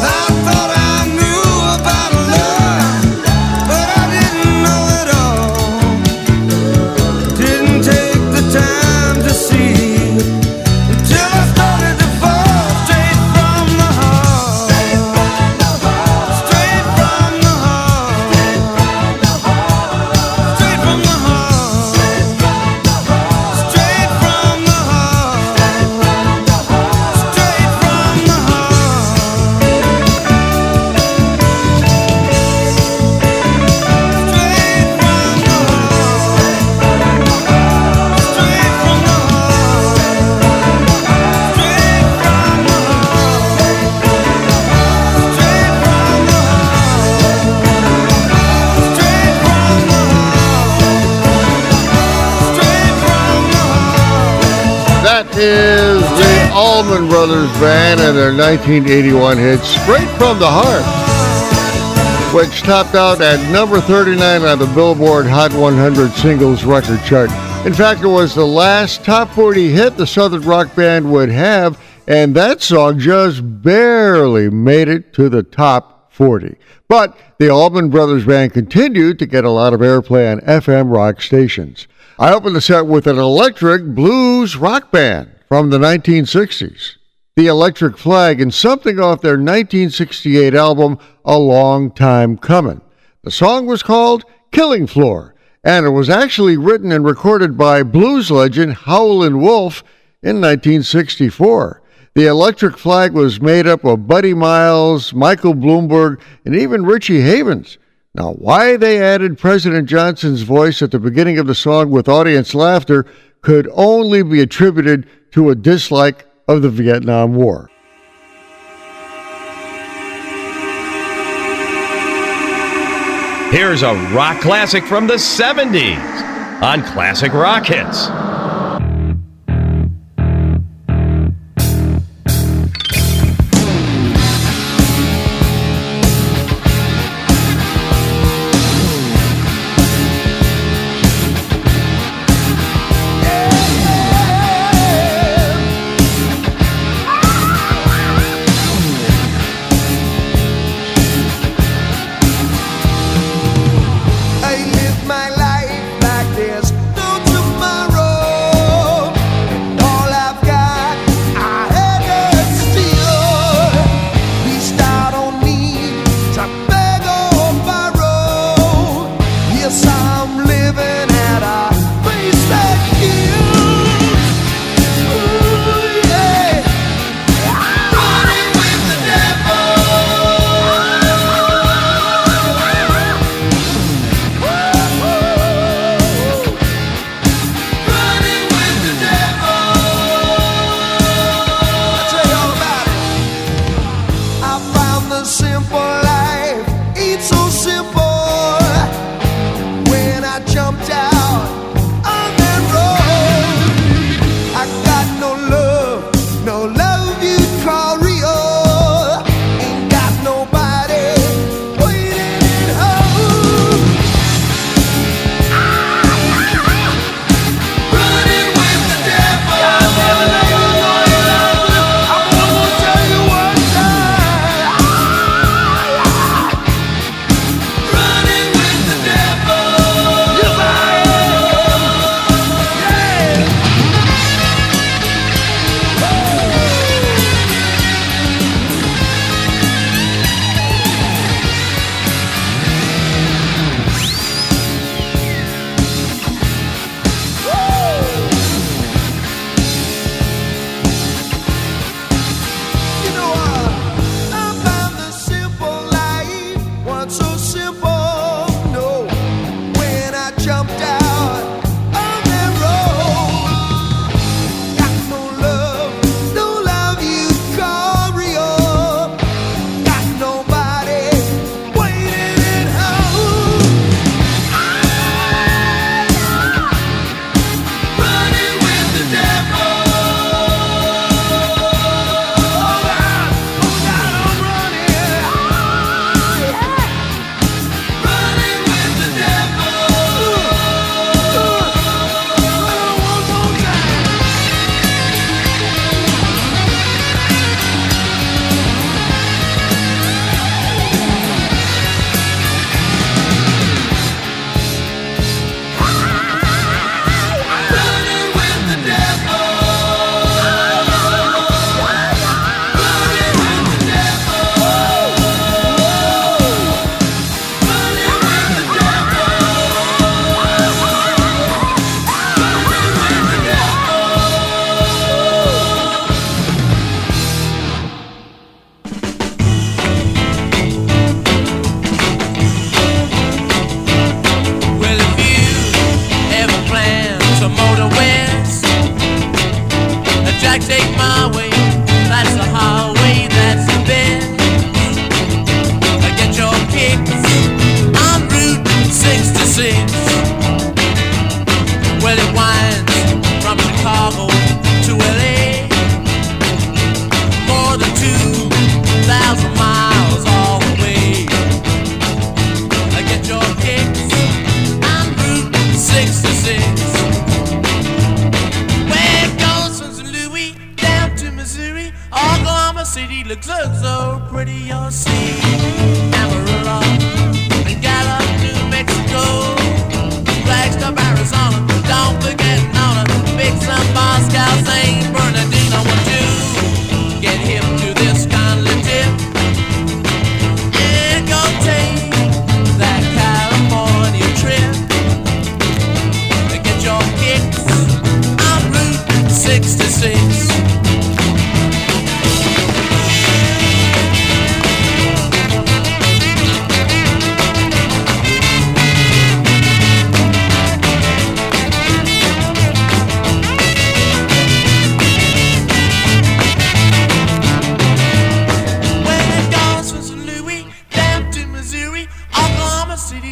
I thought I knew about love, but I didn't know it all. Didn't take the time to see until I started to fall straight from the heart. Straight from the heart. Straight from the heart. Straight from the heart. Straight from the That is the Allman Brothers Band and their 1981 hit, Straight from the Heart, which topped out at number 39 on the Billboard Hot 100 Singles Record Chart. In fact, it was the last top 40 hit the Southern rock band would have, and that song just barely made it to the top 40. But the Allman Brothers Band continued to get a lot of airplay on FM rock stations. I opened the set with an electric blues rock band from the 1960s, the Electric Flag, and something off their 1968 album, A Long Time Comin'. The song was called Killing Floor, and it was actually written and recorded by blues legend Howlin' Wolf in 1964. The Electric Flag was made up of Buddy Miles, Michael Bloomberg, and even Richie Havens. Now, why they added President Johnson's voice at the beginning of the song with audience laughter could only be attributed to a dislike of the Vietnam War. Here's a rock classic from the 70s on Classic Rock Hits. I live my life like there's no tomorrow.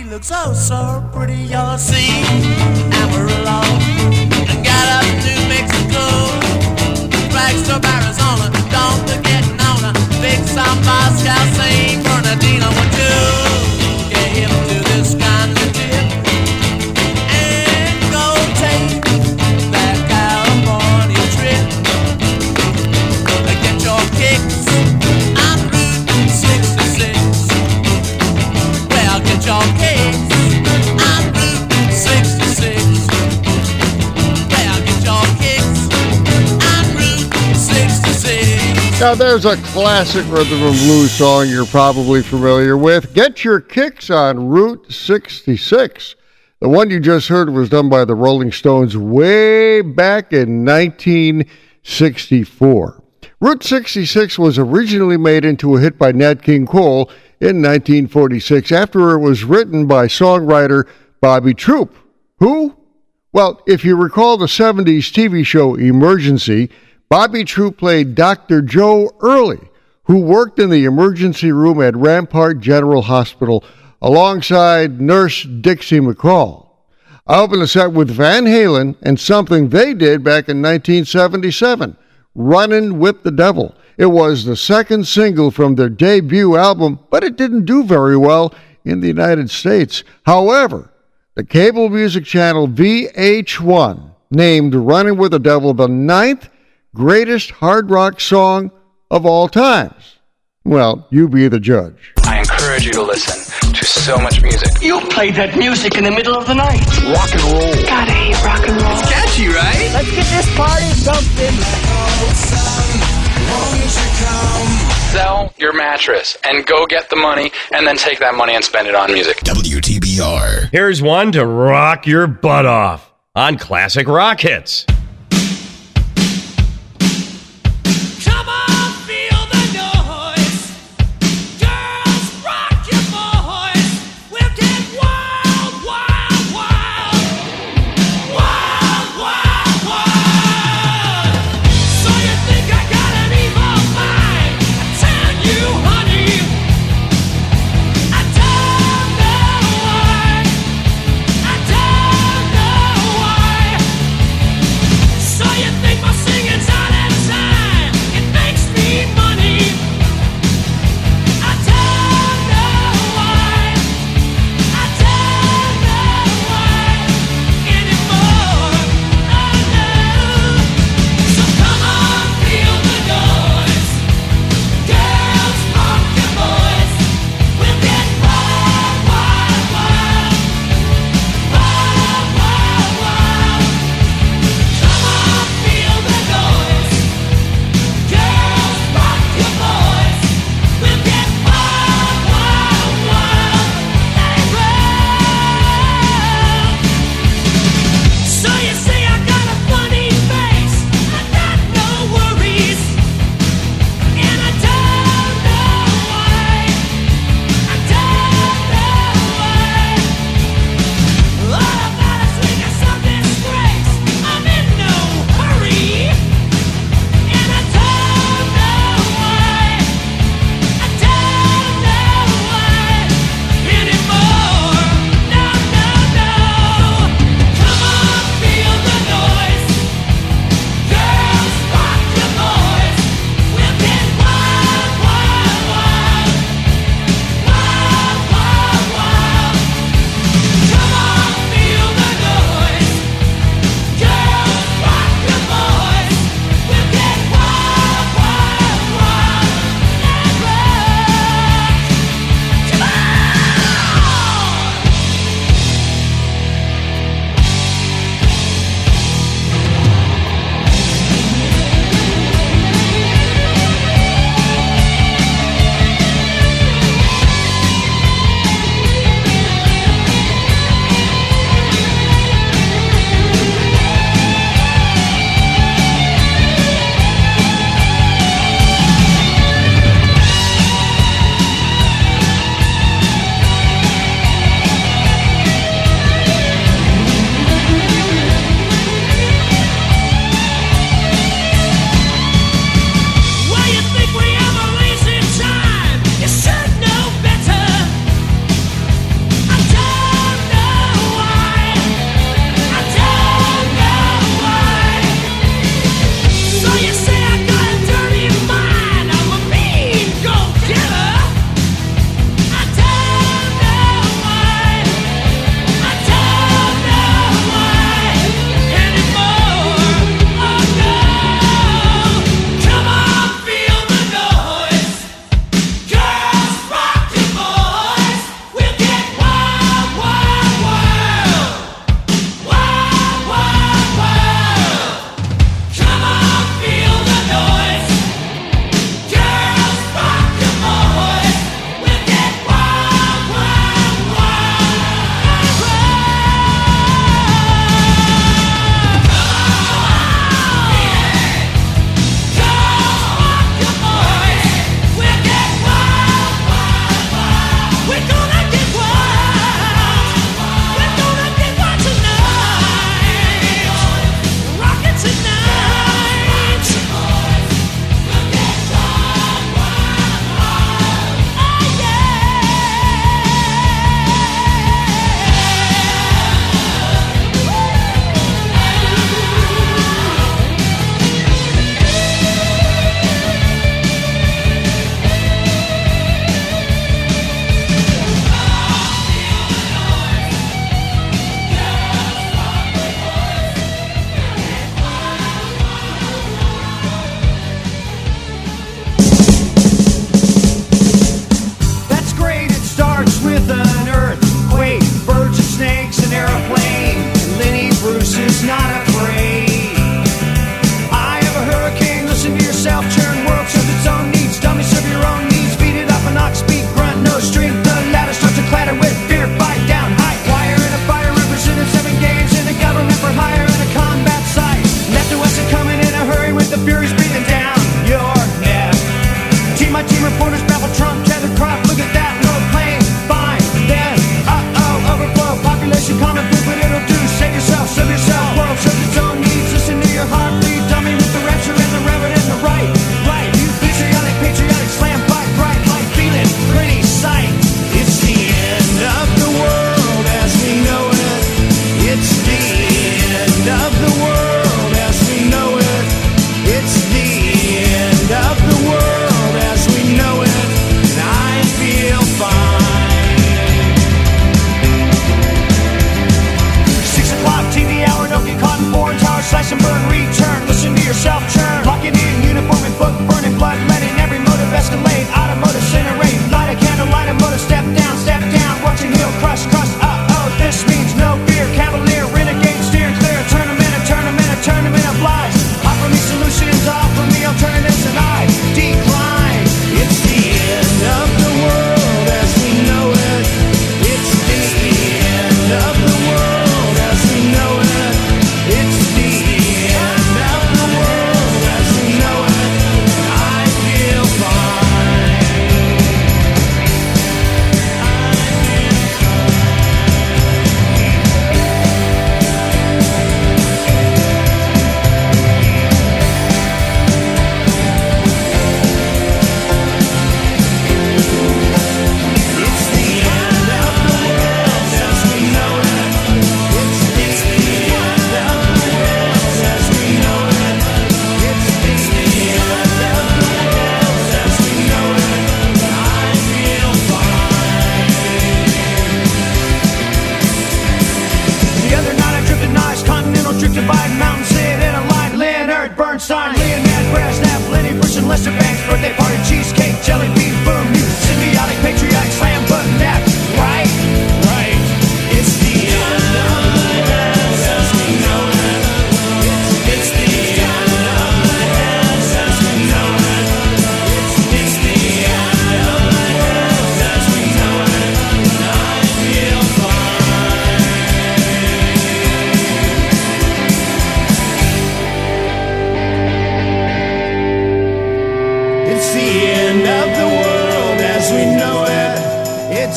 looks oh so pretty, you'll see. Amarillo, got up to Mexico, rags to Arizona, don't forget Nona, big San Moscow, St. Bernardino, one, two. Get him to this kind of tip, and go take that California trip. Get your kicks on Route 66. Well, get your kicks on Route 66. Well, get your kicks on Route 66. Now, there's a classic rhythm and blues song you're probably familiar with. Get Your Kicks on Route 66. The one you just heard was done by the Rolling Stones way back in 1964. Route 66 was originally made into a hit by Nat King Cole in 1946 after it was written by songwriter Bobby Troup. Who? Well, if you recall the 70s TV show Emergency, Bobby Troup played Dr. Joe Early, who worked in the emergency room at Rampart General Hospital alongside Nurse Dixie McCall. I opened the set with Van Halen and something they did back in 1977, Runnin' with the Devil. It was the second single from their debut album, but it didn't do very well in the United States. However, the cable music channel VH1 named Runnin' with the Devil the 9th greatest hard rock song of all times. Well, you be the judge. I encourage you to listen to so much music. You played that music in the middle of the night. Rock and roll. Gotta hate rock and roll. It's catchy, right? Let's get this party bumping. Sell your mattress and go get the money and then take that money and spend it on music. WTBR. Here's one to rock your butt off on Classic Rock Hits.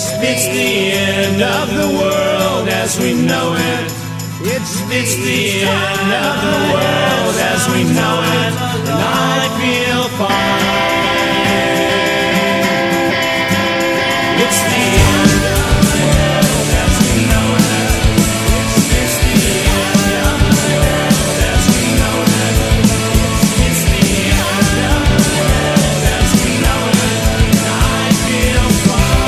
It's the end of the world as we know it. It's the end of the world as we know it. And I feel fine. It's the end of the world as we know it. It's the end of the world as we know it. It's the end of the world as we know it. And I feel fine.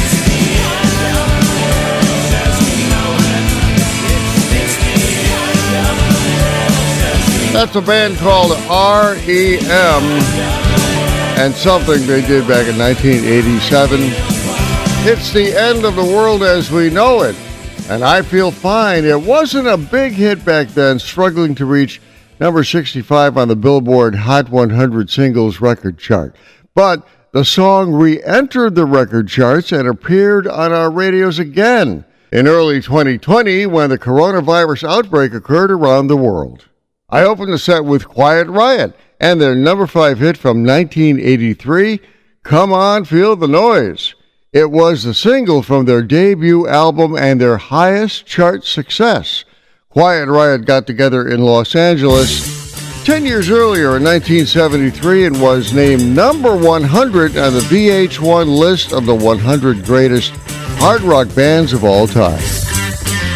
It's the end of the world as we know it. It's the end of the world as we know it. That's a band called R.E.M. and something they did back in 1987. It's the end of the world as we know it, and I feel fine. It wasn't a big hit back then, struggling to reach number 65 on the Billboard Hot 100 Singles record chart. But the song re-entered the record charts and appeared on our radios again in early 2020 when the coronavirus outbreak occurred around the world. I opened the set with Quiet Riot and their number 5 hit from 1983, Come On, Feel the Noise. It was the single from their debut album and their highest chart success. Quiet Riot got together in Los Angeles 10 years earlier in 1973 and was named number 100 on the VH1 list of the 100 greatest hard rock bands of all time.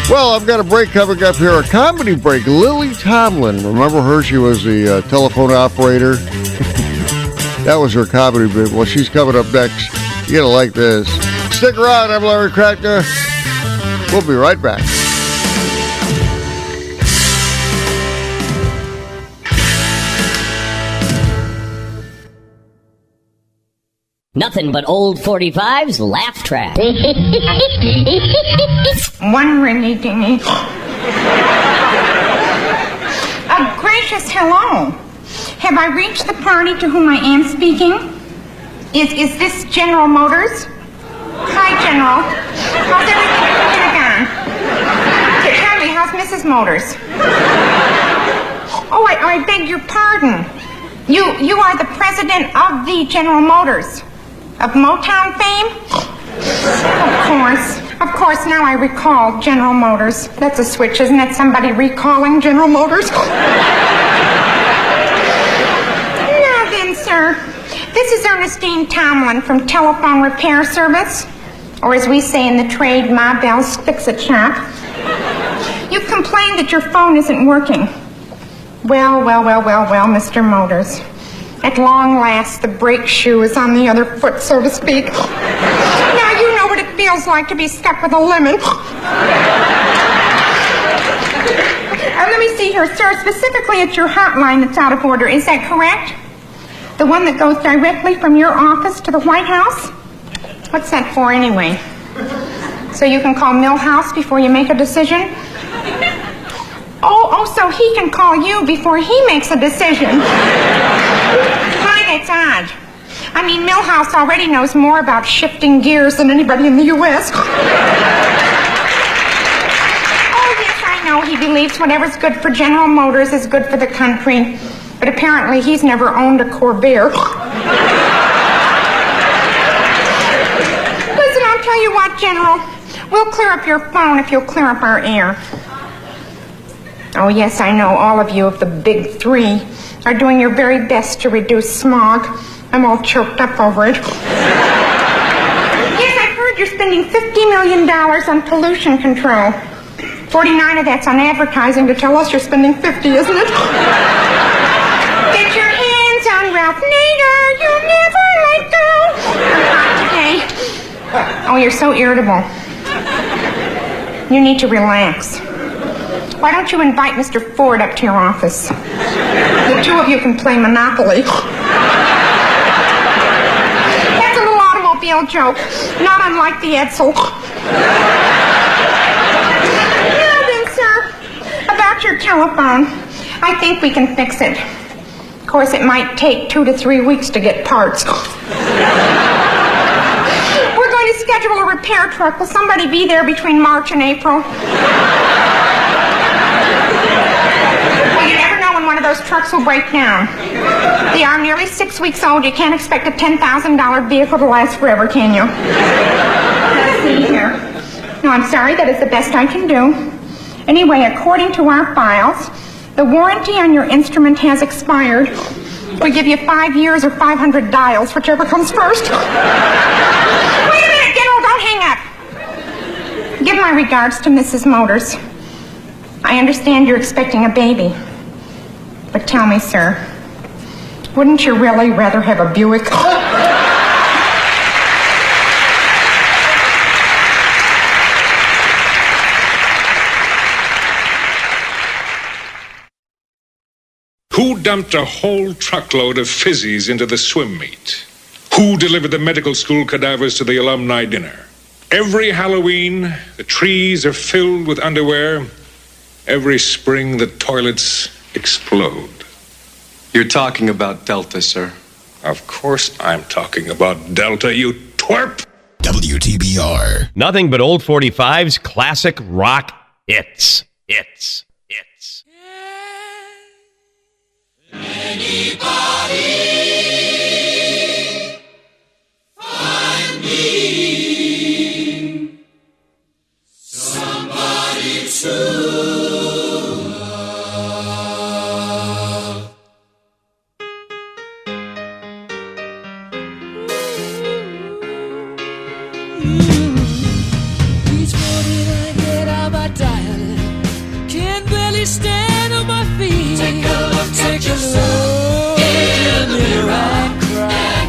Well, I've got a break coming up here, a comedy break. Lily Tomlin, remember her? She was the telephone operator. That was her comedy bit. Well, she's coming up next. You're going to like this. Stick around. I'm Larry Kratka. We'll be right back. Nothing but old 45's laugh track. One ringy dingy. Gracious hello. Have I reached the party to whom I am speaking? Is this General Motors? Hi, General. How's everything going? Tell me, how's Mrs. Motors? Oh, I beg your pardon. You are the president of the General Motors. Of Motown fame? Of course, now I recall General Motors. That's a switch, isn't it? Somebody recalling General Motors? Now then, sir, this is Ernestine Tomlin from Telephone Repair Service, or as we say in the trade, Ma Bell's Fix-It Shop. You've complained that your phone isn't working. Well, Mr. Motors. At long last, the brake shoe is on the other foot, so to speak. Now you know what it feels like to be stuck with a lemon. Let me see here, sir. Specifically, it's your hotline that's out of order. Is that correct? The one that goes directly from your office to the White House? What's that for, anyway? So you can call Milhouse before you make a decision? Oh, so he can call you before he makes a decision. My, that's odd. I mean, Milhouse already knows more about shifting gears than anybody in the U.S. Oh, yes, I know. He believes whatever's good for General Motors is good for the country. But apparently he's never owned a Corvair. Listen, I'll tell you what, General. We'll clear up your phone if you'll clear up our air. Oh, yes, I know all of you of the big three are doing your very best to reduce smog. I'm all choked up over it. Yes, I've heard you're spending $50 million on pollution control. 49 of that's on advertising to tell us you're spending 50, isn't it? Get your hands on Ralph Nader. You'll never let go. Not today. Oh, you're so irritable. You need to relax. Why don't you invite Mr. Ford up to your office? The two of you can play Monopoly. That's a little automobile joke, not unlike the Edsel. Now then, sir, about your telephone, I think we can fix it. Of course, it might take 2 to 3 weeks to get parts. We're going to schedule a repair truck. Will somebody be there between March and April? Well, you never know when one of those trucks will break down. They are nearly 6 weeks old. You can't expect a $10,000 vehicle to last forever, can you? Let's see here. No, I'm sorry. That is the best I can do. Anyway, according to our files, the warranty on your instrument has expired. We give you 5 years or 500 dials, whichever comes first. Wait a minute, General, don't hang up. Give my regards to Mrs. Motors. I understand you're expecting a baby. But tell me, sir, wouldn't you really rather have a Buick? Who dumped a whole truckload of fizzies into the swim meet? Who delivered the medical school cadavers to the alumni dinner? Every Halloween, the trees are filled with underwear. Every spring, the toilets explode. You're talking about Delta, sir. Of course I'm talking about Delta, you twerp! WTBR. Nothing but old 45's classic rock hits. Hits. Anybody find me somebody to love? Each morning I get out my dial, can't barely stand on my feet. Take a look at yourself in the mirror and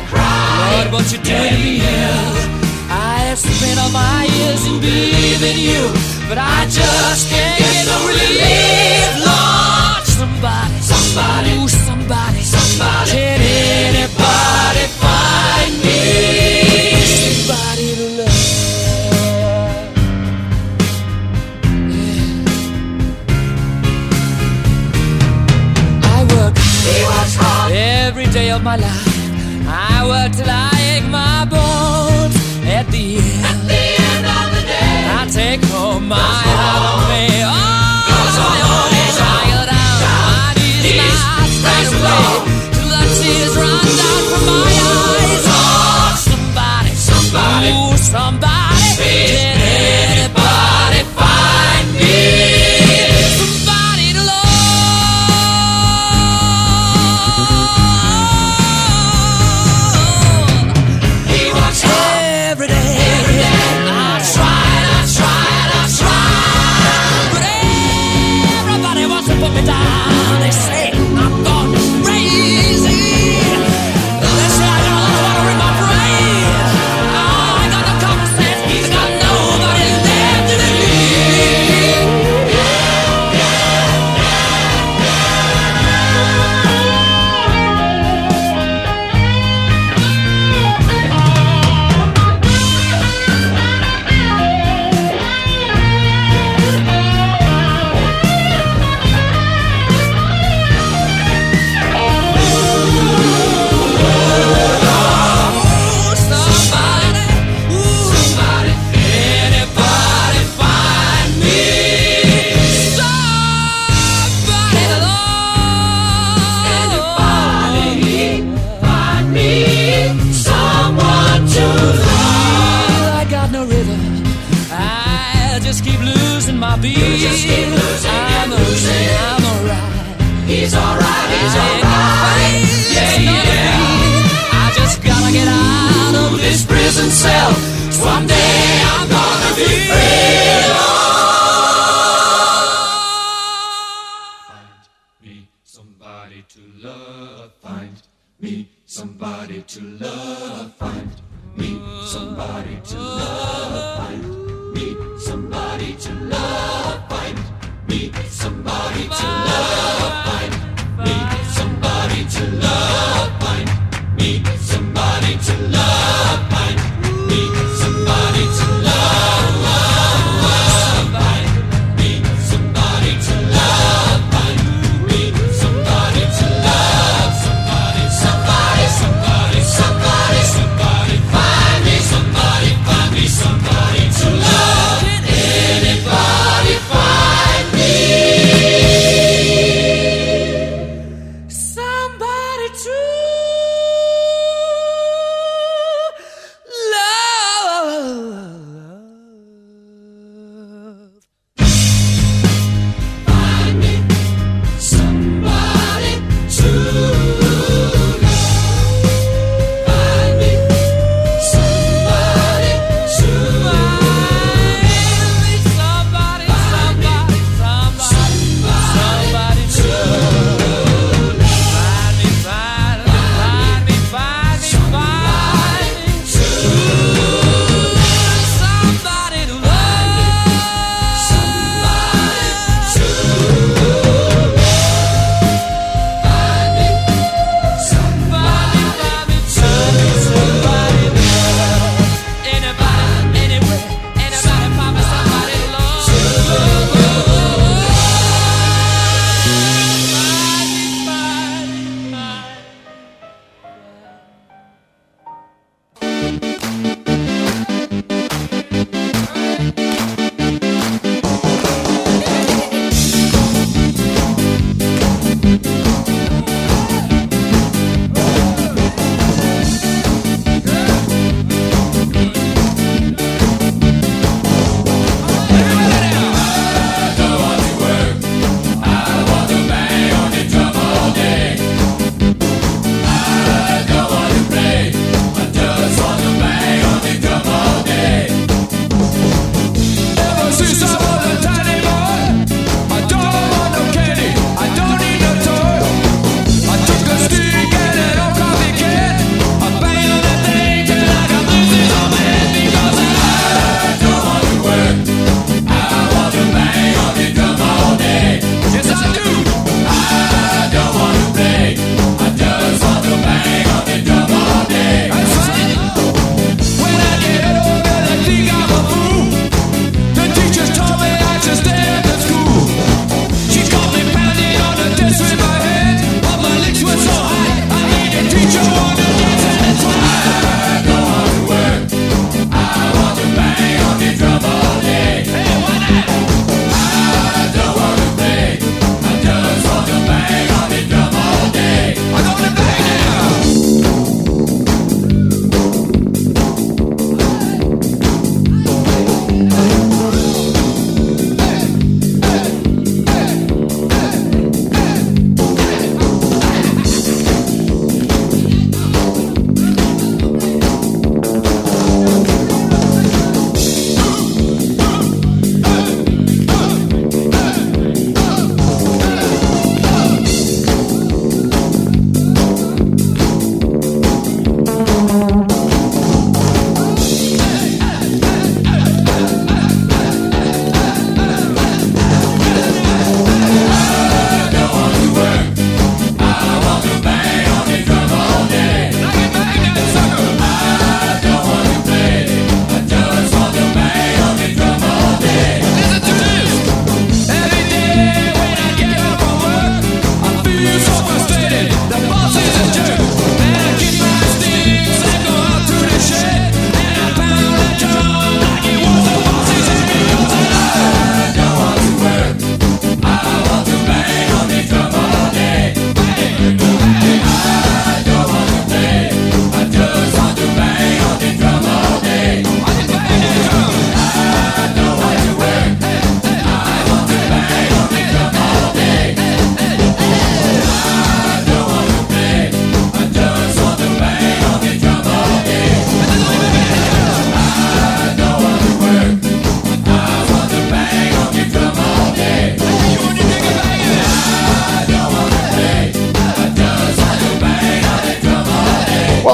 cry. Lord, what you done to me is I have spent all my years in believing you, but I just can't get no relief. Lord, somebody, ooh, somebody, can anybody find me somebody to love? Every day of my life, I work till I ache my bones. At the end of the day, I take home my heart of me. Oh, child, my knees not straight away till the tears run down from my eyes. Oh, somebody, ooh, somebody, can anybody find me somebody to love? Every day. I tried, but everybody wants to put me down. They say I'm gone crazy. They say I got a lot of water in my brain. I got no common sense. I got nobody left to He's alright. Yeah. I just gotta get out of this prison cell. Someday I'm gonna be free. Find me somebody to love. Find me somebody to love. Find me somebody to love. Find me somebody to love. Find me somebody to love. Find me somebody to love. Find me somebody to love. Find me somebody to love. Find me somebody to love. Find me somebody to love. Somebody. Find me somebody to love. Can anybody find me?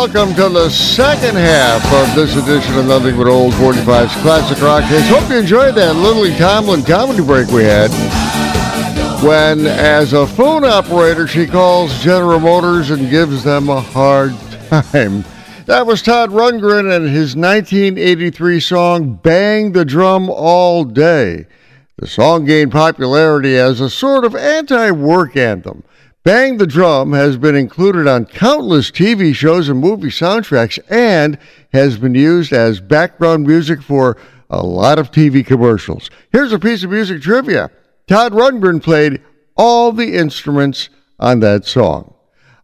welcome to the second half of this edition of Nothing But Old 45's Classic Rock Hits. Hope you enjoyed that Lily Tomlin comedy break we had when, as a phone operator, she calls General Motors and gives them a hard time. That was Todd Rundgren and his 1983 song, Bang the Drum All Day. The song gained popularity as a sort of anti-work anthem. Bang the Drum has been included on countless TV shows and movie soundtracks and has been used as background music for a lot of TV commercials. Here's a piece of music trivia. Todd Rundgren played all the instruments on that song.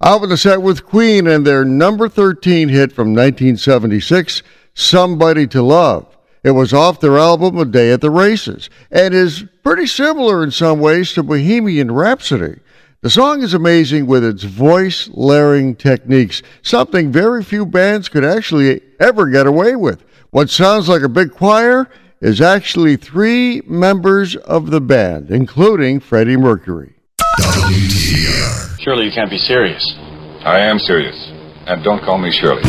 Out with the set with Queen and their number 13 hit from 1976, Somebody to Love. It was off their album A Day at the Races and is pretty similar in some ways to Bohemian Rhapsody. The song is amazing with its voice layering techniques, something very few bands could actually ever get away with. What sounds like a big choir is actually 3 members of the band, including Freddie Mercury. WTBR. Surely you can't be serious. I am serious. And don't call me Shirley.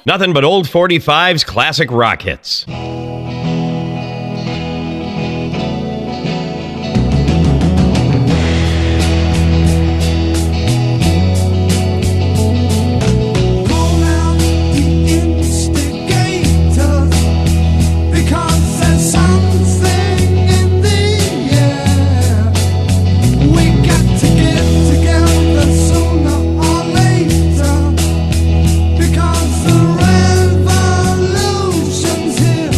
Nothing but old 45's classic rock hits. Because the revolution's here.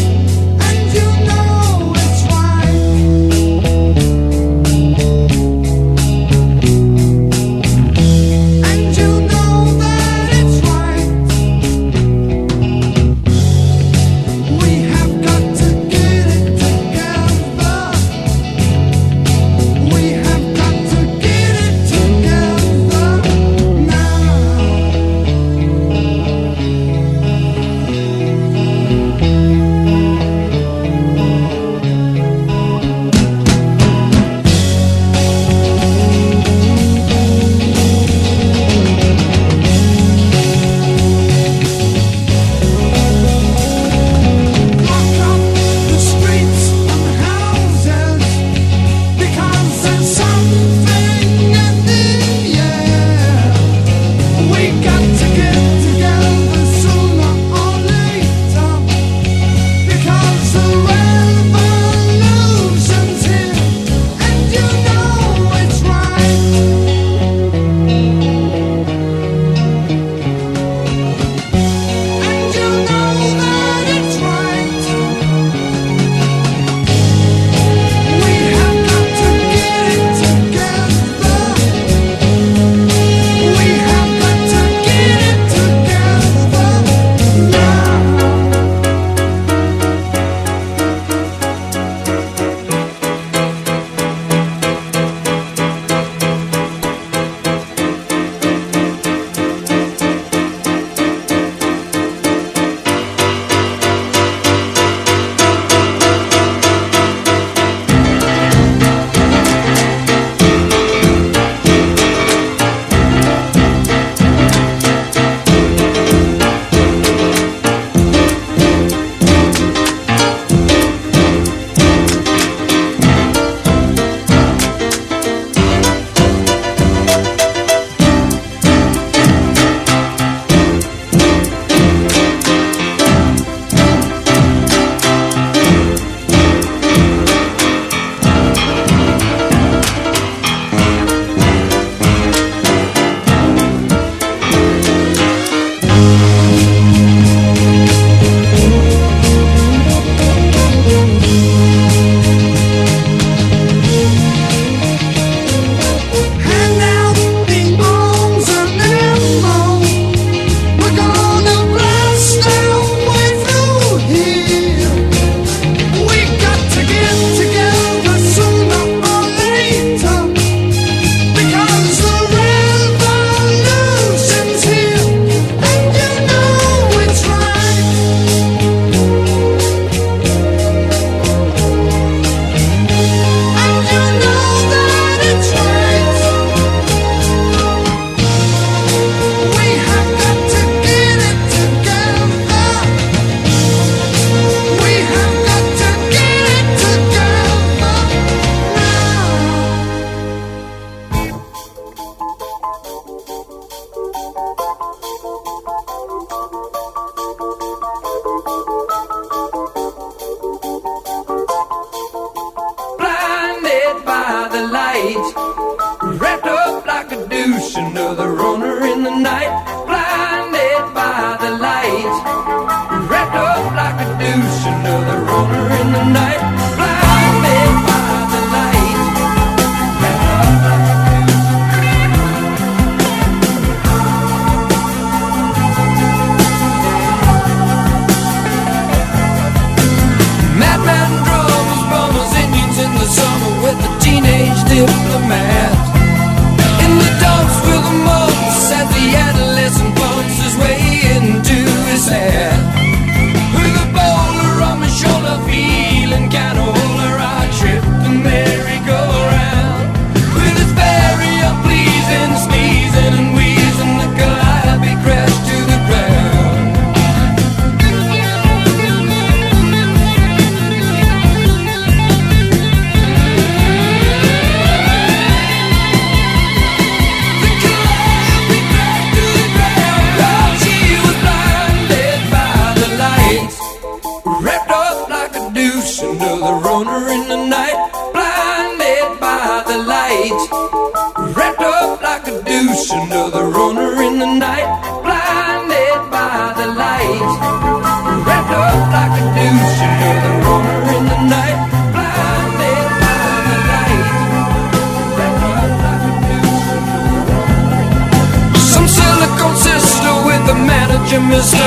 manager, mister,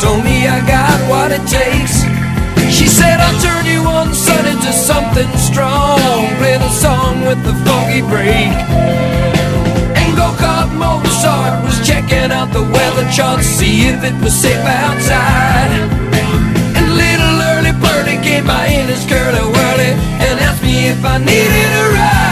told me I got what it takes. She said I'll turn you one son into something strong. Play the song with the funky break. And go-kart Mozart was checking out the weather chart, see if it was safe outside. And little early birdie came by in his curly-whirly and asked me if I needed a ride.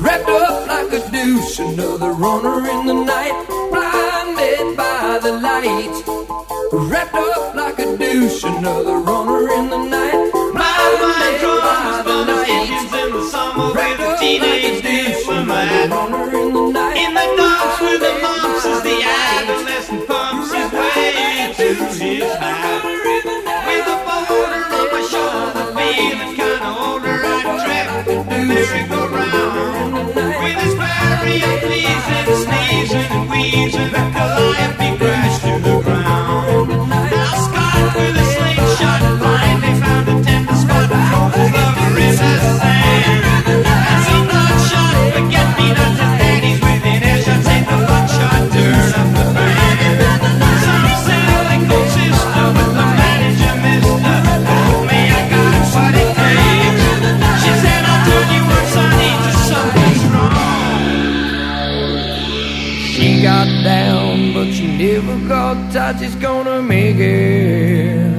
Wrapped up like a deuce, another runner in the night, blinded by the light. Wrapped up like a deuce, another runner in the night, blinded by the light. Wrapped up like a deuce, another runner in the night. In the dark with the mumps as the adolescent pumps his way to his high. With a boulder on my shoulder, feeling kinda older, I track the merry-go-round. With his variant pleasing, sneezing and wheezing, the Calliope crashed to the ground. Now Scott with a slingshot finally found a tender spot, rolled over in the sand. And some bloodshot forget-me-nots and daddies within earshot, take the buckshot, turn up the band. Some cynical sister with the manager, mister, told me I got what it takes. She said I'll turn you one sonny to something strong. She got down, but she never got tight. She's gonna make it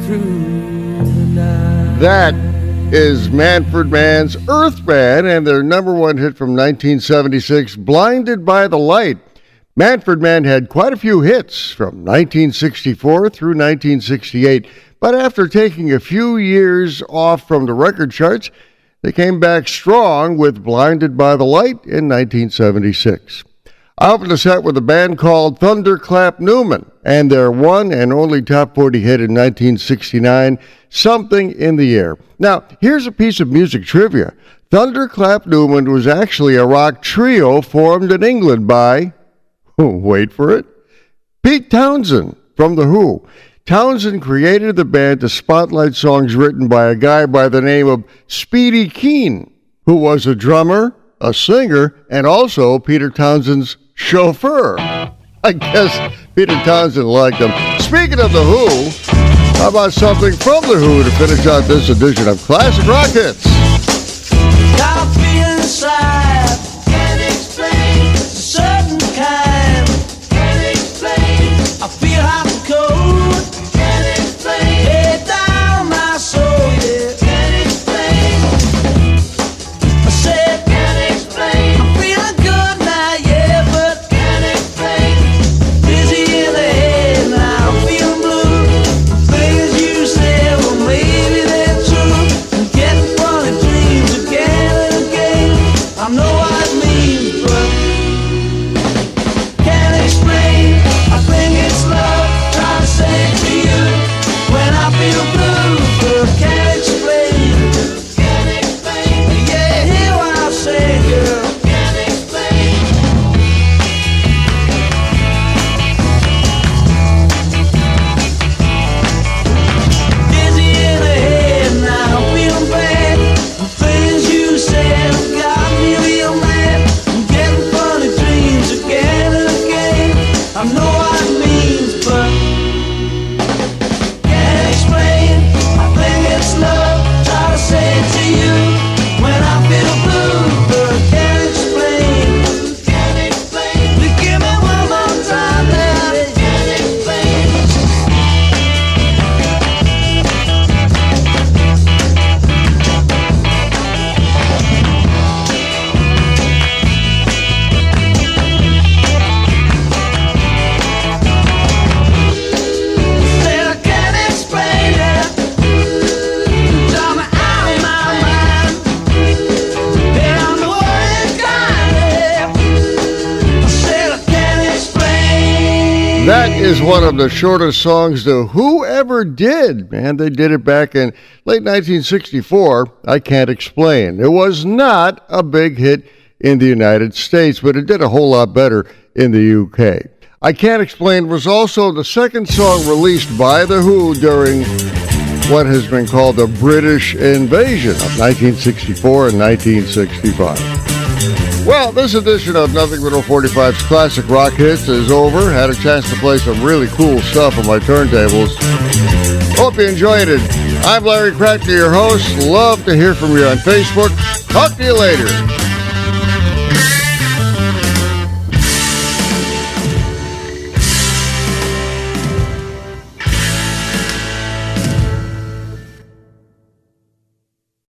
through the night. That is Manfred Mann's Earth Band and their number one hit from 1976, Blinded by the Light. Manfred Mann had quite a few hits from 1964 through 1968, but after taking a few years off from the record charts, they came back strong with Blinded by the Light in 1976. I opened the set with a band called Thunderclap Newman and their one and only top 40 hit in 1969, Something in the Air. Now, here's a piece of music trivia. Thunderclap Newman was actually a rock trio formed in England by, wait for it, Pete Townsend from The Who. Townsend created the band to spotlight songs written by a guy by the name of Speedy Keen, who was a drummer, a singer, and also Peter Townsend's chauffeur. I guess Peter Townsend liked him. Speaking of The Who, how about something from The Who to finish out this edition of Classic Rock Hits? I feel inside, can't explain, it's a certain kind, can't explain. I feel hot and cold, can't explain, lay down my soul, yeah, can't explain. I said, can't explain, I'm feeling good now, yeah, but can't explain. Busy in the head now, I'm feeling blue. Things you said, well maybe they're true. I'm getting funny dreams again and again. I know what it means, but can't explain. I think it's love, trying to say it to you when I feel blue, but can't explain. Can't explain. Yeah, hear what I'm saying, girl. Can't explain. Dizzy in the head now, I'm feeling bad. The things you said have got me real mad. I'm getting funny dreams again and again. I know what it means, but can't explain. I think it's love, try to say it to you when I feel blue, but can't explain. Can't explain. You give me one more time now. Can't explain. Said I can't explain it. Tell me out of my mind. Yeah, I know it's kind of. I said I can't explain. That is one of the shortest songs The Who ever did. Man, they did it back in late 1964. I Can't Explain. It was not a big hit in the United States, but it did a whole lot better in the UK. I Can't Explain was also the second song released by The Who during what has been called the British invasion of 1964 and 1965. Well, this edition of Nothing But Old 45's Classic Rock Hits is over. Had a chance to play some really cool stuff on my turntables. Hope you enjoyed it. I'm Larry Kratka, your host. Love to hear from you on Facebook. Talk to you later.